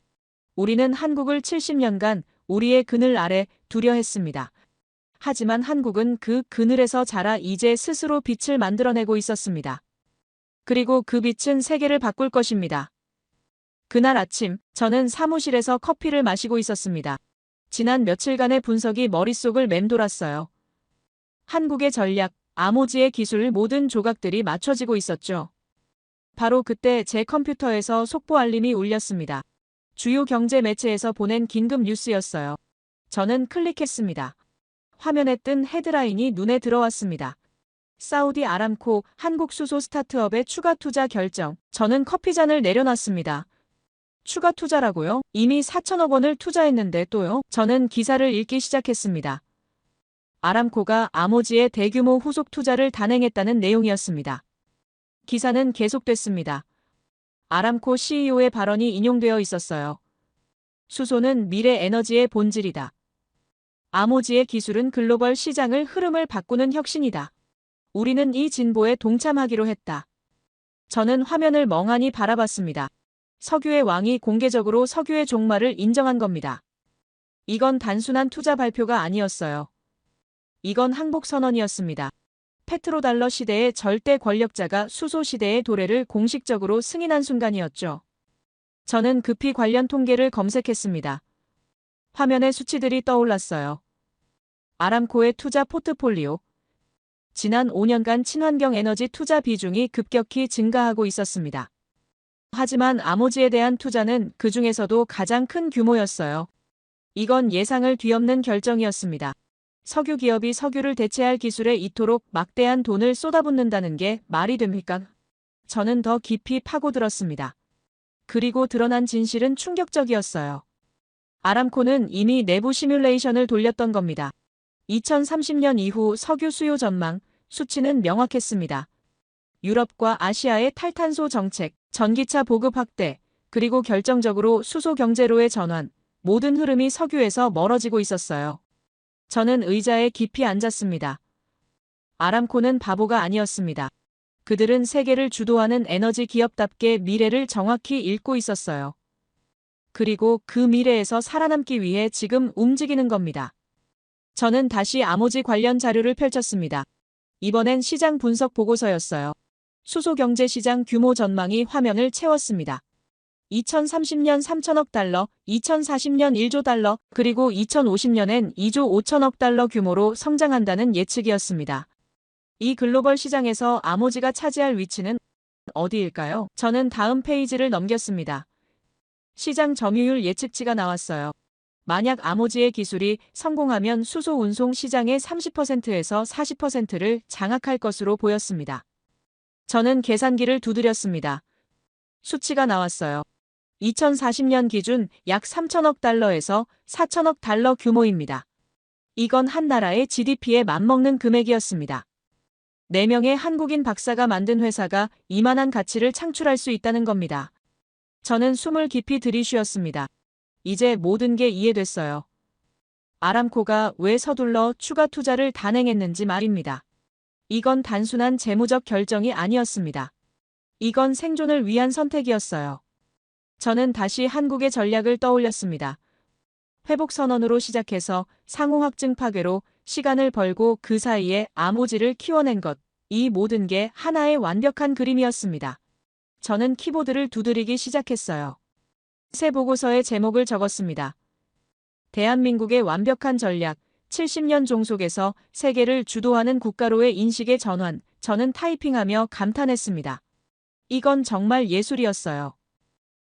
우리는 한국을 70년간 우리의 그늘 아래 두려 했습니다. 하지만 한국은 그 그늘에서 자라 이제 스스로 빛을 만들어내고 있었습니다. 그리고 그 빛은 세계를 바꿀 것입니다. 그날 아침, 저는 사무실에서 커피를 마시고 있었습니다. 지난 며칠간의 분석이 머릿속을 맴돌았어요. 한국의 전략, 아모지의 기술 모든 조각들이 맞춰지고 있었죠. 바로 그때 제 컴퓨터에서 속보 알림이 울렸습니다. 주요 경제 매체에서 보낸 긴급 뉴스였어요. 저는 클릭했습니다. 화면에 뜬 헤드라인이 눈에 들어왔습니다. 사우디 아람코 한국 수소 스타트업의 추가 투자 결정. 저는 커피잔을 내려놨습니다. 추가 투자라고요? 이미 4천억 원을 투자했는데 또요? 저는 기사를 읽기 시작했습니다. 아람코가 아모지의 대규모 후속 투자를 단행했다는 내용이었습니다. 기사는 계속됐습니다. 아람코 CEO의 발언이 인용되어 있었어요. 수소는 미래 에너지의 본질이다. 아모지의 기술은 글로벌 시장을 흐름을 바꾸는 혁신이다. 우리는 이 진보에 동참하기로 했다. 저는 화면을 멍하니 바라봤습니다. 석유의 왕이 공개적으로 석유의 종말을 인정한 겁니다. 이건 단순한 투자 발표가 아니었어요. 이건 항복 선언이었습니다. 페트로달러 시대의 절대 권력자가 수소 시대의 도래를 공식적으로 승인한 순간이었죠. 저는 급히 관련 통계를 검색했습니다. 화면에 수치들이 떠올랐어요. 아람코의 투자 포트폴리오. 지난 5년간 친환경 에너지 투자 비중이 급격히 증가하고 있었습니다. 하지만 아모지에 대한 투자는 그 중에서도 가장 큰 규모였어요. 이건 예상을 뒤엎는 결정이었습니다. 석유 기업이 석유를 대체할 기술에 이토록 막대한 돈을 쏟아붓는다는 게 말이 됩니까? 저는 더 깊이 파고들었습니다. 그리고 드러난 진실은 충격적이었어요. 아람코는 이미 내부 시뮬레이션을 돌렸던 겁니다. 2030년 이후 석유 수요 전망, 수치는 명확했습니다. 유럽과 아시아의 탈탄소 정책, 전기차 보급 확대, 그리고 결정적으로 수소 경제로의 전환, 모든 흐름이 석유에서 멀어지고 있었어요. 저는 의자에 깊이 앉았습니다. 아람코는 바보가 아니었습니다. 그들은 세계를 주도하는 에너지 기업답게 미래를 정확히 읽고 있었어요. 그리고 그 미래에서 살아남기 위해 지금 움직이는 겁니다. 저는 다시 아모지 관련 자료를 펼쳤습니다. 이번엔 시장 분석 보고서였어요. 수소 경제 시장 규모 전망이 화면을 채웠습니다. 2030년 3천억 달러, 2040년 1조 달러, 그리고 2050년엔 2조 5천억 달러 규모로 성장한다는 예측이었습니다. 이 글로벌 시장에서 아모지가 차지할 위치는 어디일까요? 저는 다음 페이지를 넘겼습니다. 시장 점유율 예측치가 나왔어요. 만약 아모지의 기술이 성공하면 수소 운송 시장의 30%에서 40%를 장악할 것으로 보였습니다. 저는 계산기를 두드렸습니다. 수치가 나왔어요. 2040년 기준 약 3천억 달러에서 4천억 달러 규모입니다. 이건 한 나라의 GDP에 맞먹는 금액이었습니다. 4명의 한국인 박사가 만든 회사가 이만한 가치를 창출할 수 있다는 겁니다. 저는 숨을 깊이 들이쉬었습니다. 이제 모든 게 이해됐어요. 아람코가 왜 서둘러 추가 투자를 단행했는지 말입니다. 이건 단순한 재무적 결정이 아니었습니다. 이건 생존을 위한 선택이었어요. 저는 다시 한국의 전략을 떠올렸습니다. 회복선언으로 시작해서 상호 확증 파괴로 시간을 벌고 그 사이에 아모지를 키워낸 것, 이 모든 게 하나의 완벽한 그림이었습니다. 저는 키보드를 두드리기 시작했어요. 새 보고서에 제목을 적었습니다. 대한민국의 완벽한 전략, 70년 종속에서 세계를 주도하는 국가로의 인식의 전환. 저는 타이핑하며 감탄했습니다. 이건 정말 예술이었어요.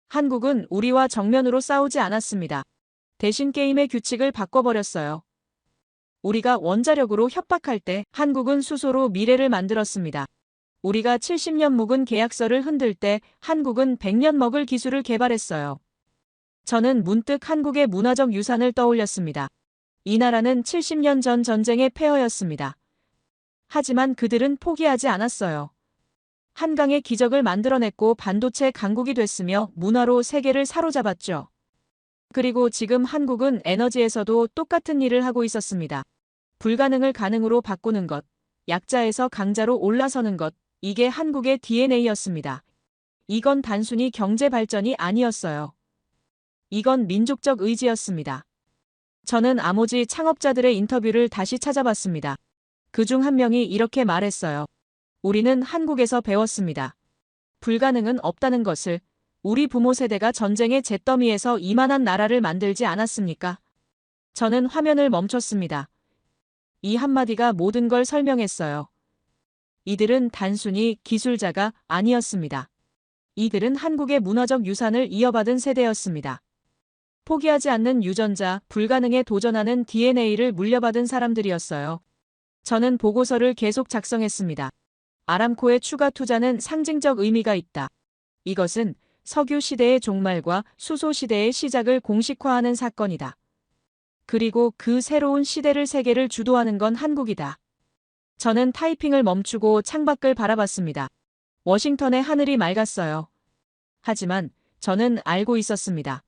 한국은 우리와 정면으로 싸우지 않았습니다. 대신 게임의 규칙을 바꿔버렸어요. 우리가 원자력으로 협박할 때 한국은 수소로 미래를 만들었습니다. 우리가 70년 묵은 계약서를 흔들 때 한국은 100년 먹을 기술을 개발했어요. 저는 문득 한국의 문화적 유산을 떠올렸습니다. 이 나라는 70년 전 전쟁의 폐허였습니다. 하지만 그들은 포기하지 않았어요. 한강의 기적을 만들어냈고 반도체 강국이 됐으며 문화로 세계를 사로잡았죠. 그리고 지금 한국은 에너지에서도 똑같은 일을 하고 있었습니다. 불가능을 가능으로 바꾸는 것, 약자에서 강자로 올라서는 것, 이게 한국의 DNA였습니다. 이건 단순히 경제 발전이 아니었어요. 이건 민족적 의지였습니다. 저는 아모지 창업자들의 인터뷰를 다시 찾아봤습니다. 그중 한 명이 이렇게 말했어요. 우리는 한국에서 배웠습니다. 불가능은 없다는 것을. 우리 부모 세대가 전쟁의 잿더미에서 이만한 나라를 만들지 않았습니까? 저는 화면을 멈췄습니다. 이 한마디가 모든 걸 설명했어요. 이들은 단순히 기술자가 아니었습니다. 이들은 한국의 문화적 유산을 이어받은 세대였습니다. 포기하지 않는 유전자, 불가능에 도전하는 DNA를 물려받은 사람들이었어요. 저는 보고서를 계속 작성했습니다. 아람코의 추가 투자는 상징적 의미가 있다. 이것은 석유 시대의 종말과 수소 시대의 시작을 공식화하는 사건이다. 그리고 그 새로운 시대를 세계를 주도하는 건 한국이다. 저는 타이핑을 멈추고 창밖을 바라봤습니다. 워싱턴의 하늘이 맑았어요. 하지만 저는 알고 있었습니다.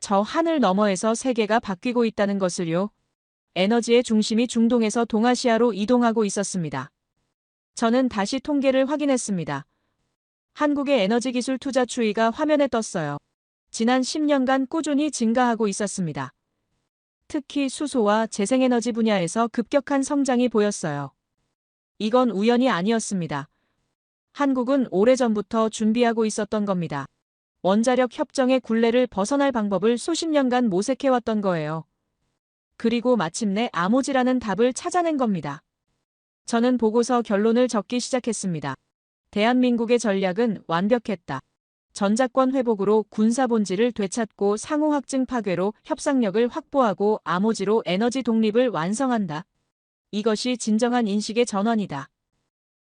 저 하늘 너머에서 세계가 바뀌고 있다는 것을요. 에너지의 중심이 중동에서 동아시아로 이동하고 있었습니다. 저는 다시 통계를 확인했습니다. 한국의 에너지 기술 투자 추이가 화면에 떴어요. 지난 10년간 꾸준히 증가하고 있었습니다. 특히 수소와 재생에너지 분야에서 급격한 성장이 보였어요. 이건 우연이 아니었습니다. 한국은 오래전부터 준비하고 있었던 겁니다. 원자력 협정의 굴레를 벗어날 방법을 수십 년간 모색해왔던 거예요. 그리고 마침내 아모지라는 답을 찾아낸 겁니다. 저는 보고서 결론을 적기 시작했습니다. 대한민국의 전략은 완벽했다. 전자권 회복으로 군사 본질을 되찾고 상호 확증 파괴로 협상력을 확보하고 아모지로 에너지 독립을 완성한다. 이것이 진정한 인식의 전환이다.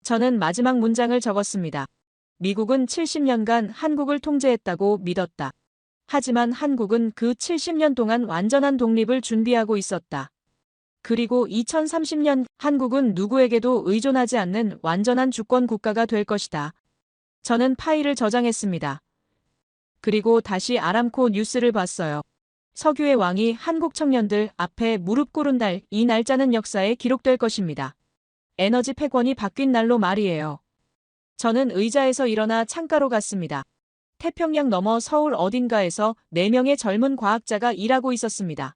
저는 마지막 문장을 적었습니다. 미국은 70년간 한국을 통제했다고 믿었다. 하지만 한국은 그 70년 동안 완전한 독립을 준비하고 있었다. 그리고 2030년 한국은 누구에게도 의존하지 않는 완전한 주권 국가가 될 것이다. 저는 파일을 저장했습니다. 그리고 다시 아람코 뉴스를 봤어요. 석유의 왕이 한국 청년들 앞에 무릎 꿇은 날, 이 날짜는 역사에 기록될 것입니다. 에너지 패권이 바뀐 날로 말이에요. 저는 의자에서 일어나 창가로 갔습니다. 태평양 너머 서울 어딘가에서 4명의 젊은 과학자가 일하고 있었습니다.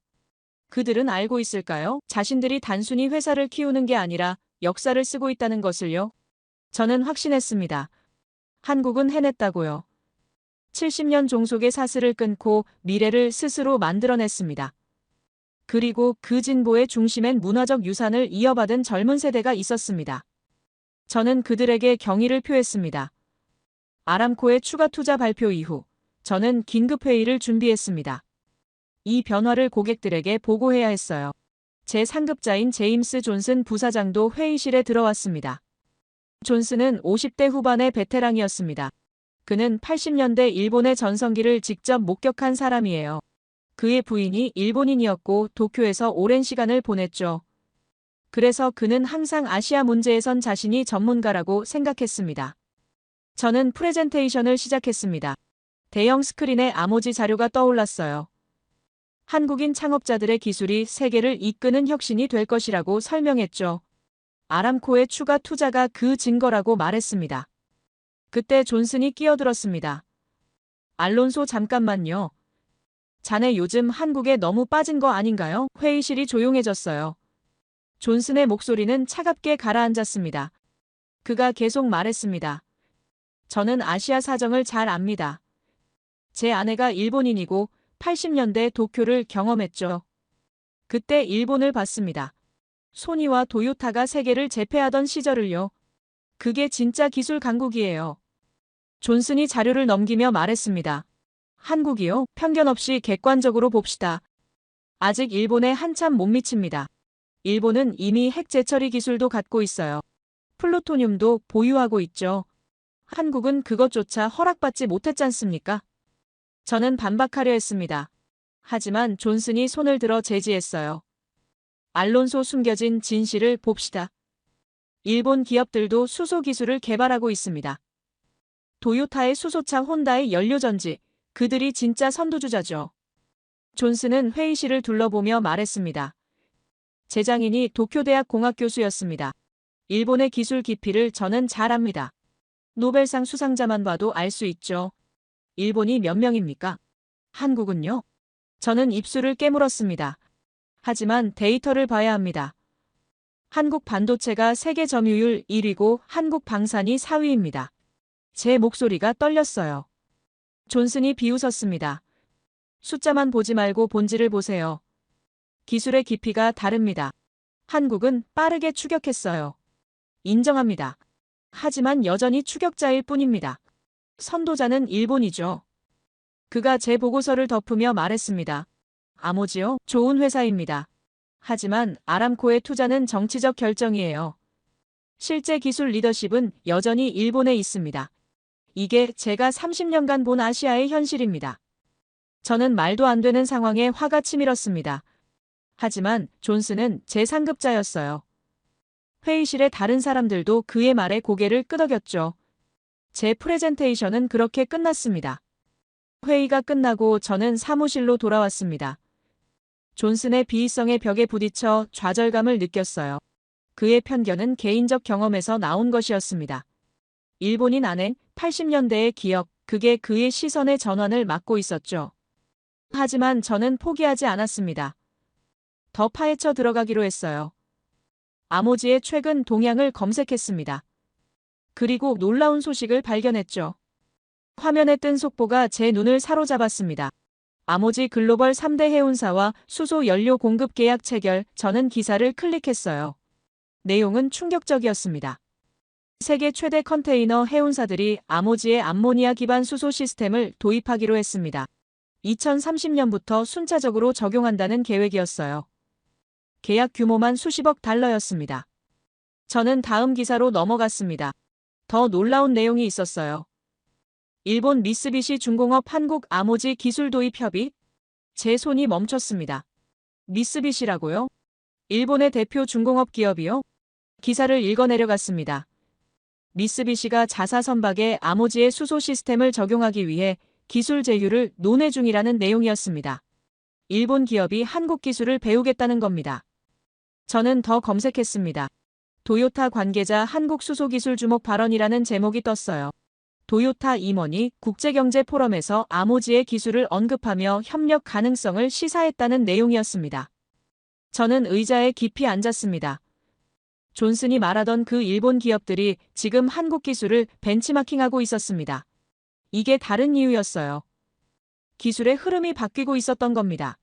그들은 알고 있을까요? 자신들이 단순히 회사를 키우는 게 아니라 역사를 쓰고 있다는 것을요. 저는 확신했습니다. 한국은 해냈다고요. 70년 종속의 사슬을 끊고 미래를 스스로 만들어냈습니다. 그리고 그 진보의 중심엔 문화적 유산을 이어받은 젊은 세대가 있었습니다. 저는 그들에게 경의를 표했습니다. 아람코의 추가 투자 발표 이후 저는 긴급 회의를 준비했습니다. 이 변화를 고객들에게 보고해야 했어요. 제 상급자인 제임스 존슨 부사장도 회의실에 들어왔습니다. 존슨은 50대 후반의 베테랑이었습니다. 그는 80년대 일본의 전성기를 직접 목격한 사람이에요. 그의 부인이 일본인이었고 도쿄에서 오랜 시간을 보냈죠. 그래서 그는 항상 아시아 문제에선 자신이 전문가라고 생각했습니다. 저는 프레젠테이션을 시작했습니다. 대형 스크린에 아모지 자료가 떠올랐어요. 한국인 창업자들의 기술이 세계를 이끄는 혁신이 될 것이라고 설명했죠. 아람코의 추가 투자가 그 증거라고 말했습니다. 그때 존슨이 끼어들었습니다. 알론소 잠깐만요. 자네 요즘 한국에 너무 빠진 거 아닌가요? 회의실이 조용해졌어요. 존슨의 목소리는 차갑게 가라앉았습니다. 그가 계속 말했습니다. 저는 아시아 사정을 잘 압니다. 제 아내가 일본인이고 80년대 도쿄를 경험했죠. 그때 일본을 봤습니다. 소니와 도요타가 세계를 제패하던 시절을요. 그게 진짜 기술 강국이에요. 존슨이 자료를 넘기며 말했습니다. 한국이요? 편견 없이 객관적으로 봅시다. 아직 일본에 한참 못 미칩니다. 일본은 이미 핵 재처리 기술도 갖고 있어요. 플루토늄도 보유하고 있죠. 한국은 그것조차 허락받지 못했잖습니까? 저는 반박하려 했습니다. 하지만 존슨이 손을 들어 제지했어요. 알론소 숨겨진 진실을 봅시다. 일본 기업들도 수소 기술을 개발하고 있습니다. 도요타의 수소차, 혼다의 연료전지, 그들이 진짜 선두주자죠. 존슨은 회의실을 둘러보며 말했습니다. 제 장인이 도쿄대학 공학 교수였습니다. 일본의 기술 깊이를 저는 잘 압니다. 노벨상 수상자만 봐도 알 수 있죠. 일본이 몇 명입니까? 한국은요? 저는 입술을 깨물었습니다. 하지만 데이터를 봐야 합니다. 한국 반도체가 세계 점유율 1위고 한국 방산이 4위입니다. 제 목소리가 떨렸어요. 존슨이 비웃었습니다. 숫자만 보지 말고 본질을 보세요. 기술의 깊이가 다릅니다. 한국은 빠르게 추격했어요. 인정합니다. 하지만 여전히 추격자일 뿐입니다. 선도자는 일본이죠. 그가 제 보고서를 덮으며 말했습니다. 아모지요? 좋은 회사입니다. 하지만 아람코의 투자는 정치적 결정이에요. 실제 기술 리더십은 여전히 일본에 있습니다. 이게 제가 30년간 본 아시아의 현실입니다. 저는 말도 안 되는 상황에 화가 치밀었습니다. 하지만 존슨은 제 상급자였어요. 회의실의 다른 사람들도 그의 말에 고개를 끄덕였죠. 제 프레젠테이션은 그렇게 끝났습니다. 회의가 끝나고 저는 사무실로 돌아왔습니다. 존슨의 비위성의 벽에 부딪혀 좌절감을 느꼈어요. 그의 편견은 개인적 경험에서 나온 것이었습니다. 일본인 아내, 80년대의 기억, 그게 그의 시선의 전환을 막고 있었죠. 하지만 저는 포기하지 않았습니다. 더 파헤쳐 들어가기로 했어요. 아모지의 최근 동향을 검색했습니다. 그리고 놀라운 소식을 발견했죠. 화면에 뜬 속보가 제 눈을 사로잡았습니다. 아모지 글로벌 3대 해운사와 수소 연료 공급 계약 체결. 저는 기사를 클릭했어요. 내용은 충격적이었습니다. 세계 최대 컨테이너 해운사들이 아모지의 암모니아 기반 수소 시스템을 도입하기로 했습니다. 2030년부터 순차적으로 적용한다는 계획이었어요. 계약 규모만 수십억 달러였습니다. 저는 다음 기사로 넘어갔습니다. 더 놀라운 내용이 있었어요. 일본 미쓰비시 중공업 한국 아모지 기술 도입 협의? 제 손이 멈췄습니다. 미쓰비시라고요? 일본의 대표 중공업 기업이요? 기사를 읽어 내려갔습니다. 미쓰비시가 자사 선박에 아모지의 수소 시스템을 적용하기 위해 기술 제휴를 논의 중이라는 내용이었습니다. 일본 기업이 한국 기술을 배우겠다는 겁니다. 저는 더 검색했습니다. 도요타 관계자 한국 수소기술 주목 발언이라는 제목이 떴어요. 도요타 임원이 국제경제 포럼에서 아모지의 기술을 언급하며 협력 가능성을 시사했다는 내용이었습니다. 저는 의자에 깊이 앉았습니다. 존슨이 말하던 그 일본 기업들이 지금 한국 기술을 벤치마킹하고 있었습니다. 이게 다른 이유였어요. 기술의 흐름이 바뀌고 있었던 겁니다.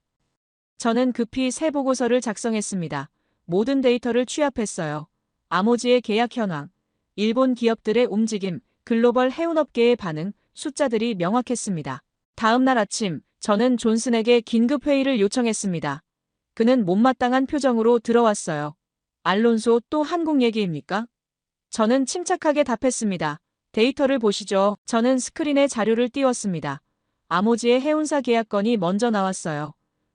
저는 급히 새 보고서를 작성했습니다. 모든 데이터를 취합했어요. 아모지의 계약 현황, 일본 기업들의 움직임, 글로벌 해운업계의 반응, 숫자들이 명확했습니다. 다음 날 아침, 저는 존슨에게 긴급 회의를 요청했습니다. 그는 못마땅한 표정으로 들어왔어요. 알론소 또 한국 얘기입니까? 저는 침착하게 답했습니다. 데이터를 보시죠. 저는 스크린에 자료를 띄웠습니다. 아모지의 해운사 계약건이 먼저 나왔어요.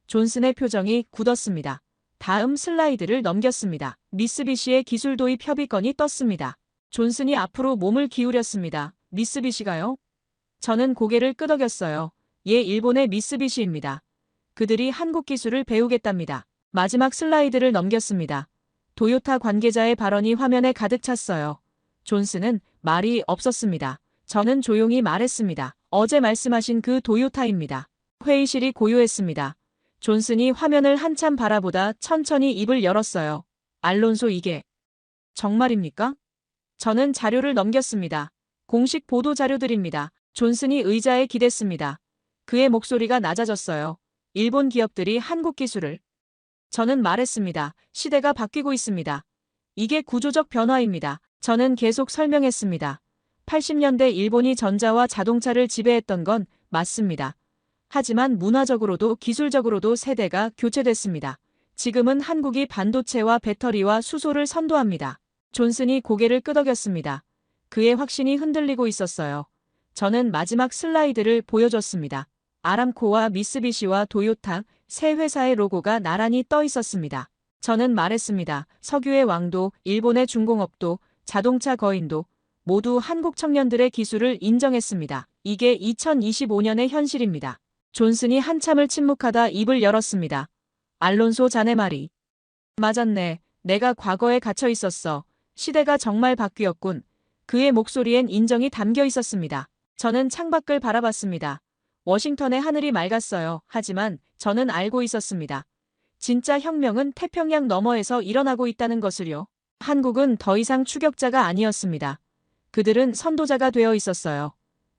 존슨의 표정이 굳었습니다. 다음 슬라이드를 넘겼습니다. 미쓰비시의 기술 도입 협의건이 떴습니다. 존슨이 앞으로 몸을 기울였습니다. 미쓰비시가요? 저는 고개를 끄덕였어요. 예, 일본의 미쓰비시입니다. 그들이 한국 기술을 배우겠답니다. 마지막 슬라이드를 넘겼습니다. 도요타 관계자의 발언이 화면에 가득 찼어요. 존슨은 말이 없었습니다. 저는 조용히 말했습니다. 어제 말씀하신 그 도요타입니다. 회의실이 고요했습니다. 존슨이 화면을 한참 바라보다 천천히 입을 열었어요. 알론소 이게 정말입니까? 저는 자료를 넘겼습니다. 공식 보도 자료들입니다. 존슨이 의자에 기댔습니다. 그의 목소리가 낮아졌어요. 일본 기업들이 한국 기술을. 저는 말했습니다. 시대가 바뀌고 있습니다. 이게 구조적 변화입니다. 저는 계속 설명했습니다. 80년대 일본이 전자와 자동차를 지배했던 건 맞습니다. 하지만 문화적으로도 기술적으로도 세대가 교체됐습니다. 지금은 한국이 반도체와 배터리와 수소를 선도합니다. 존슨이 고개를 끄덕였습니다. 그의 확신이 흔들리고 있었어요. 저는 마지막 슬라이드를 보여줬습니다. 아람코와 미쓰비시와 도요타, 세 회사의 로고가 나란히 떠 있었습니다. 저는 말했습니다. 석유의 왕도, 일본의 중공업도, 자동차 거인도 모두 한국 청년들의 기술을 인정했습니다. 이게 2025년의 현실입니다. 존슨이 한참을 침묵하다 입을 열었습니다. 알론소 자네 말이 맞았네. 내가 과거에 갇혀 있었어. 시대가 정말 바뀌었군. 그의 목소리엔 인정이 담겨 있었습니다. 저는 창밖을 바라봤습니다. 워싱턴의 하늘이 맑았어요. 하지만 저는 알고 있었습니다. 진짜 혁명은 태평양 너머에서 일어나고 있다는 것을요. 한국은 더 이상 추격자가 아니었습니다. 그들은 선도자가 되어 있었어요.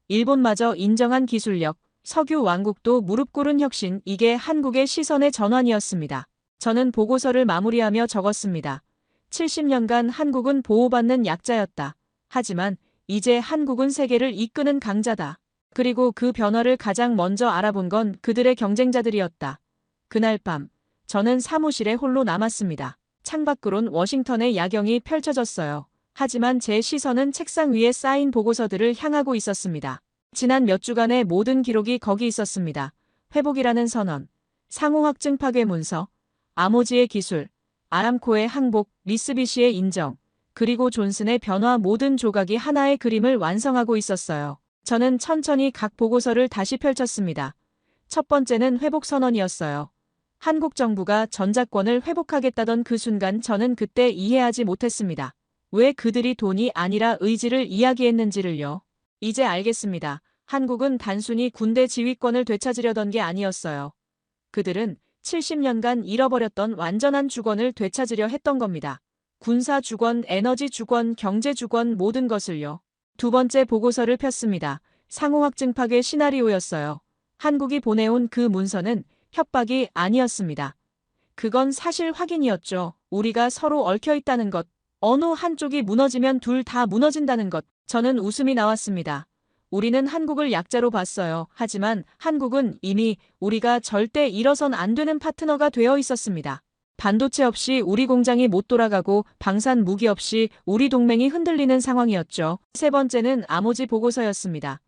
일본마저 인정한 기술력, 석유 왕국도 무릎 꿇은 혁신, 이게 한국의 시선의 전환이었습니다. 저는 보고서를 마무리하며 적었습니다. 70년간 한국은 보호받는 약자였다. 하지만 이제 한국은 세계를 이끄는 강자다. 그리고 그 변화를 가장 먼저 알아본 건 그들의 경쟁자들이었다. 그날 밤, 저는 사무실에 홀로 남았습니다. 창밖으론 워싱턴의 야경이 펼쳐졌어요. 하지만 제 시선은 책상 위에 쌓인 보고서들을 향하고 있었습니다. 지난 몇 주간의 모든 기록이 거기 있었습니다. 회복이라는 선언, 상호 확증 파괴 문서, 아모지의 기술, 아람코의 항복, 미쓰비시의 인정, 그리고 존슨의 변화, 모든 조각이 하나의 그림을 완성하고 있었어요. 저는 천천히 각 보고서를 다시 펼쳤습니다. 첫 번째는 회복 선언이었어요. 한국 정부가 전자권을 회복하겠다던 그 순간 저는 그때 이해하지 못했습니다. 왜 그들이 돈이 아니라 의지를 이야기했는지를요. 이제 알겠습니다. 한국은 단순히 군대 지휘권을 되찾으려던 게 아니었어요. 그들은 70년간 잃어버렸던 완전한 주권을 되찾으려 했던 겁니다. 군사 주권, 에너지 주권, 경제 주권, 모든 것을요. 두 번째 보고서를 폈습니다. 상호 확증 파괴 시나리오였어요. 한국이 보내온 그 문서는 협박이 아니었습니다. 그건 사실 확인이었죠. 우리가 서로 얽혀 있다는 것. 어느 한쪽이 무너지면 둘 다 무너진다는 것. 저는 웃음이 나왔습니다. 우리는 한국을 약자로 봤어요. 하지만 한국은 이미 우리가 절대 잃어선 안 되는 파트너가 되어 있었습니다. 반도체 없이 우리 공장이 못 돌아가고 방산 무기 없이 우리 동맹이 흔들리는 상황이었죠. 세 번째는 아모지 보고서였습니다.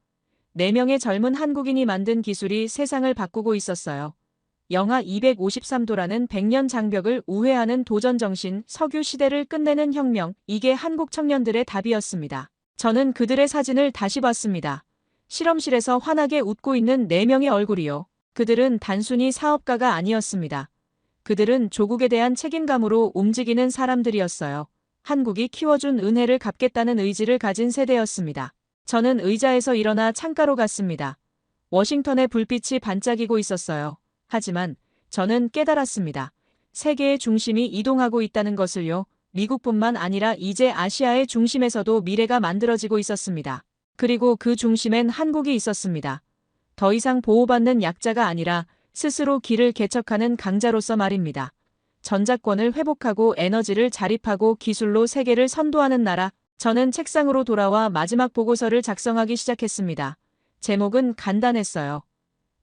4명의 젊은 한국인이 만든 기술이 세상을 바꾸고 있었어요. 영하 253도라는 100년 장벽을 우회하는 도전 정신, 석유 시대를 끝내는 혁명, 이게 한국 청년들의 답이었습니다. 저는 그들의 사진을 다시 봤습니다. 실험실에서 환하게 웃고 있는 4명의 얼굴이요. 그들은 단순히 사업가가 아니었습니다. 그들은 조국에 대한 책임감으로 움직이는 사람들이었어요. 한국이 키워준 은혜를 갚겠다는 의지를 가진 세대였습니다. 저는 의자에서 일어나 창가로 갔습니다. 워싱턴의 불빛이 반짝이고 있었어요. 하지만 저는 깨달았습니다. 세계의 중심이 이동하고 있다는 것을요. 미국뿐만 아니라 이제 아시아의 중심에서도 미래가 만들어지고 있었습니다. 그리고 그 중심엔 한국이 있었습니다. 더 이상 보호받는 약자가 아니라 스스로 길을 개척하는 강자로서 말입니다. 전자권을 회복하고 에너지를 자립하고 기술로 세계를 선도하는 나라. 저는 책상으로 돌아와 마지막 보고서를 작성하기 시작했습니다. 제목은 간단했어요.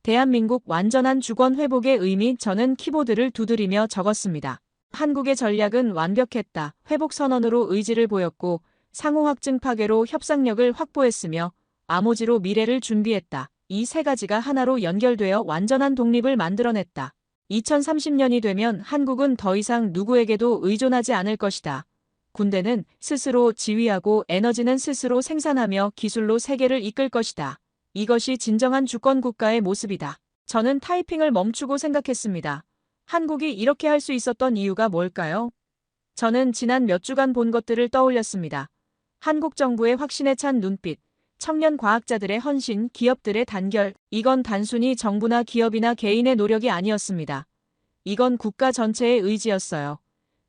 대한민국 완전한 주권 회복의 의미. 저는 키보드를 두드리며 적었습니다. 한국의 전략은 완벽했다. 회복 선언으로 의지를 보였고 상호 확증 파괴로 협상력을 확보했으며 아모지로 미래를 준비했다. 이 세 가지가 하나로 연결되어 완전한 독립을 만들어냈다. 2030년이 되면 한국은 더 이상 누구에게도 의존하지 않을 것이다. 군대는 스스로 지휘하고 에너지는 스스로 생산하며 기술로 세계를 이끌 것이다. 이것이 진정한 주권 국가의 모습이다. 저는 타이핑을 멈추고 생각했습니다. 한국이 이렇게 할 수 있었던 이유가 뭘까요? 저는 지난 몇 주간 본 것들을 떠올렸습니다. 한국 정부의 확신에 찬 눈빛, 청년 과학자들의 헌신, 기업들의 단결. 이건 단순히 정부나 기업이나 개인의 노력이 아니었습니다. 이건 국가 전체의 의지였어요.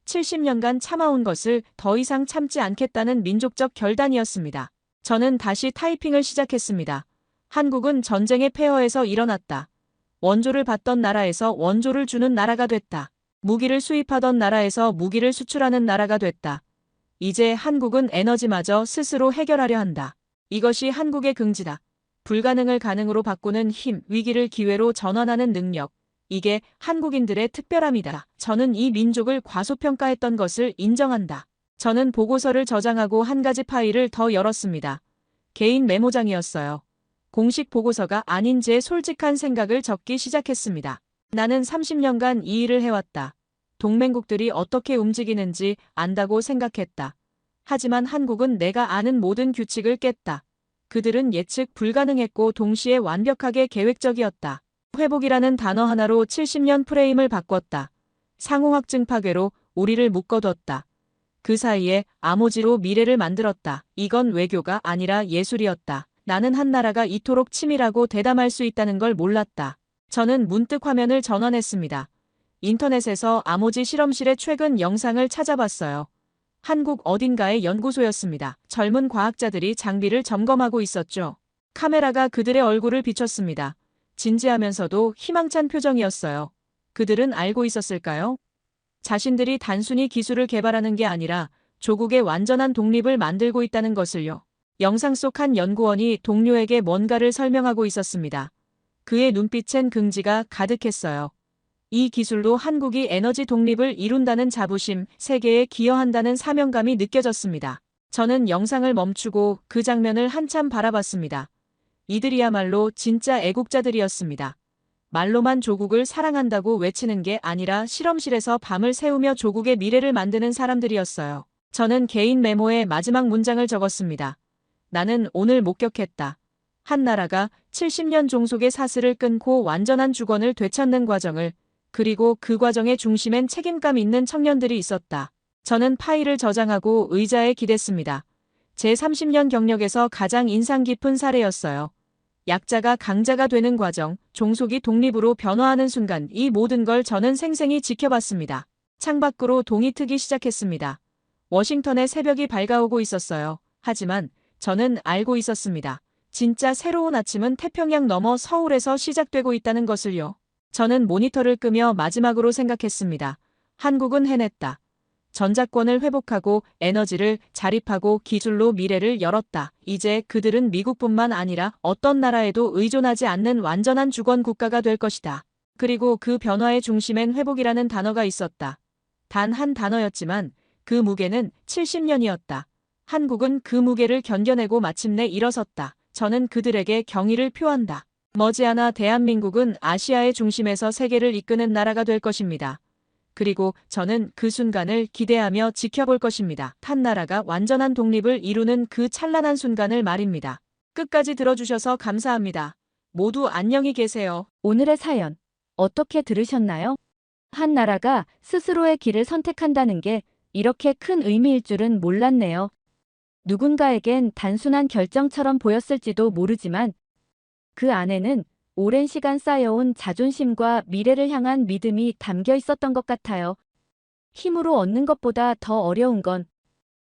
70년간 참아온 것을 더 이상 참지 않겠다는 민족적 결단이었습니다. 저는 다시 타이핑을 시작했습니다. 한국은 전쟁의 폐허에서 일어났다. 원조를 받던 나라에서 원조를 주는 나라가 됐다. 무기를 수입하던 나라에서 무기를 수출하는 나라가 됐다. 이제 한국은 에너지마저 스스로 해결하려 한다. 이것이 한국의 긍지다. 불가능을 가능으로 바꾸는 힘, 위기를 기회로 전환하는 능력. 이게 한국인들의 특별함이다. 저는 이 민족을 과소평가했던 것을 인정한다. 저는 보고서를 저장하고 한 가지 파일을 더 열었습니다. 개인 메모장이었어요. 공식 보고서가 아닌 제 솔직한 생각을 적기 시작했습니다. 나는 30년간 이 일을 해왔다. 동맹국들이 어떻게 움직이는지 안다고 생각했다. 하지만 한국은 내가 아는 모든 규칙을 깼다. 그들은 예측 불가능했고 동시에 완벽하게 계획적이었다. 회복이라는 단어 하나로 70년 프레임을 바꿨다. 상호 확증 파괴로 우리를 묶어뒀다. 그 사이에 아모지로 미래를 만들었다. 이건 외교가 아니라 예술이었다. 나는 한 나라가 이토록 치밀하고 대담할 수 있다는 걸 몰랐다. 저는 문득 화면을 전환했습니다. 인터넷에서 아모지 실험실의 최근 영상을 찾아봤어요. 한국 어딘가의 연구소였습니다. 젊은 과학자들이 장비를 점검하고 있었죠. 카메라가 그들의 얼굴을 비췄습니다. 진지하면서도 희망찬 표정이었어요. 그들은 알고 있었을까요? 자신들이 단순히 기술을 개발하는 게 아니라 조국의 완전한 독립을 만들고 있다는 것을요. 영상 속 한 연구원이 동료에게 뭔가를 설명하고 있었습니다. 그의 눈빛엔 긍지가 가득했어요. 이 기술로 한국이 에너지 독립을 이룬다는 자부심, 세계에 기여한다는 사명감이 느껴졌습니다. 저는 영상을 멈추고 그 장면을 한참 바라봤습니다. 이들이야말로 진짜 애국자들이었습니다. 말로만 조국을 사랑한다고 외치는 게 아니라 실험실에서 밤을 새우며 조국의 미래를 만드는 사람들이었어요. 저는 개인 메모에 마지막 문장을 적었습니다. 나는 오늘 목격했다. 한 나라가 70년 종속의 사슬을 끊고 완전한 주권을 되찾는 과정을, 그리고 그 과정의 중심엔 책임감 있는 청년들이 있었다. 저는 파일을 저장하고 의자에 기댔습니다. 제 30년 경력에서 가장 인상 깊은 사례였어요. 약자가 강자가 되는 과정, 종속이 독립으로 변화하는 순간 이 모든 걸 저는 생생히 지켜봤습니다. 창밖으로 동이 트기 시작했습니다. 워싱턴의 새벽이 밝아오고 있었어요. 하지만 저는 알고 있었습니다. 진짜 새로운 아침은 태평양 너머 서울에서 시작되고 있다는 것을요. 저는 모니터를 끄며 마지막으로 생각했습니다. 한국은 해냈다. 전자권을 회복하고 에너지를 자립하고 기술로 미래를 열었다. 이제 그들은 미국뿐만 아니라 어떤 나라에도 의존하지 않는 완전한 주권 국가가 될 것이다. 그리고 그 변화의 중심엔 회복이라는 단어가 있었다. 단 한 단어였지만 그 무게는 70년이었다. 한국은 그 무게를 견뎌내고 마침내 일어섰다. 저는 그들에게 경의를 표한다. 머지않아 대한민국은 아시아의 중심에서 세계를 이끄는 나라가 될 것입니다. 그리고 저는 그 순간을 기대하며 지켜볼 것입니다. 한 나라가 완전한 독립을 이루는 그 찬란한 순간을 말입니다. 끝까지 들어주셔서 감사합니다. 모두 안녕히 계세요. 오늘의 사연 어떻게 들으셨나요? 한 나라가 스스로의 길을 선택한다는 게 이렇게 큰 의미일 줄은 몰랐네요. 누군가에겐 단순한 결정처럼 보였을지도 모르지만 그 안에는 오랜 시간 쌓여온 자존심과 미래를 향한 믿음이 담겨 있었던 것 같아요. 힘으로 얻는 것보다 더 어려운 건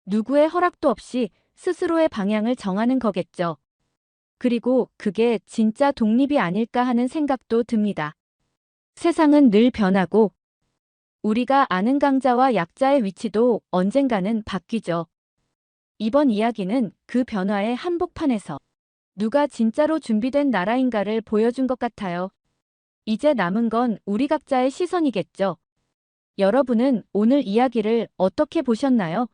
누구의 허락도 없이 스스로의 방향을 정하는 거겠죠. 그리고 그게 진짜 독립이 아닐까 하는 생각도 듭니다. 세상은 늘 변하고 우리가 아는 강자와 약자의 위치도 언젠가는 바뀌죠. 이번 이야기는 그 변화의 한복판에서 누가 진짜로 준비된 나라인가를 보여준 것 같아요. 이제 남은 건 우리 각자의 시선이겠죠. 여러분은 오늘 이야기를 어떻게 보셨나요?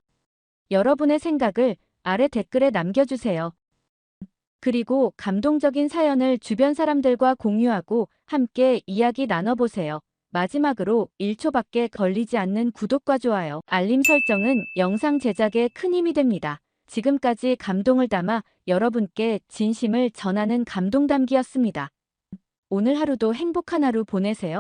여러분의 생각을 아래 댓글에 남겨주세요. 그리고 감동적인 사연을 주변 사람들과 공유하고 함께 이야기 나눠보세요. 마지막으로 1초밖에 걸리지 않는 구독과 좋아요, 알림 설정은 영상 제작에 큰 힘이 됩니다. 지금까지 감동을 담아 여러분께 진심을 전하는 감동담기였습니다. 오늘 하루도 행복한 하루 보내세요.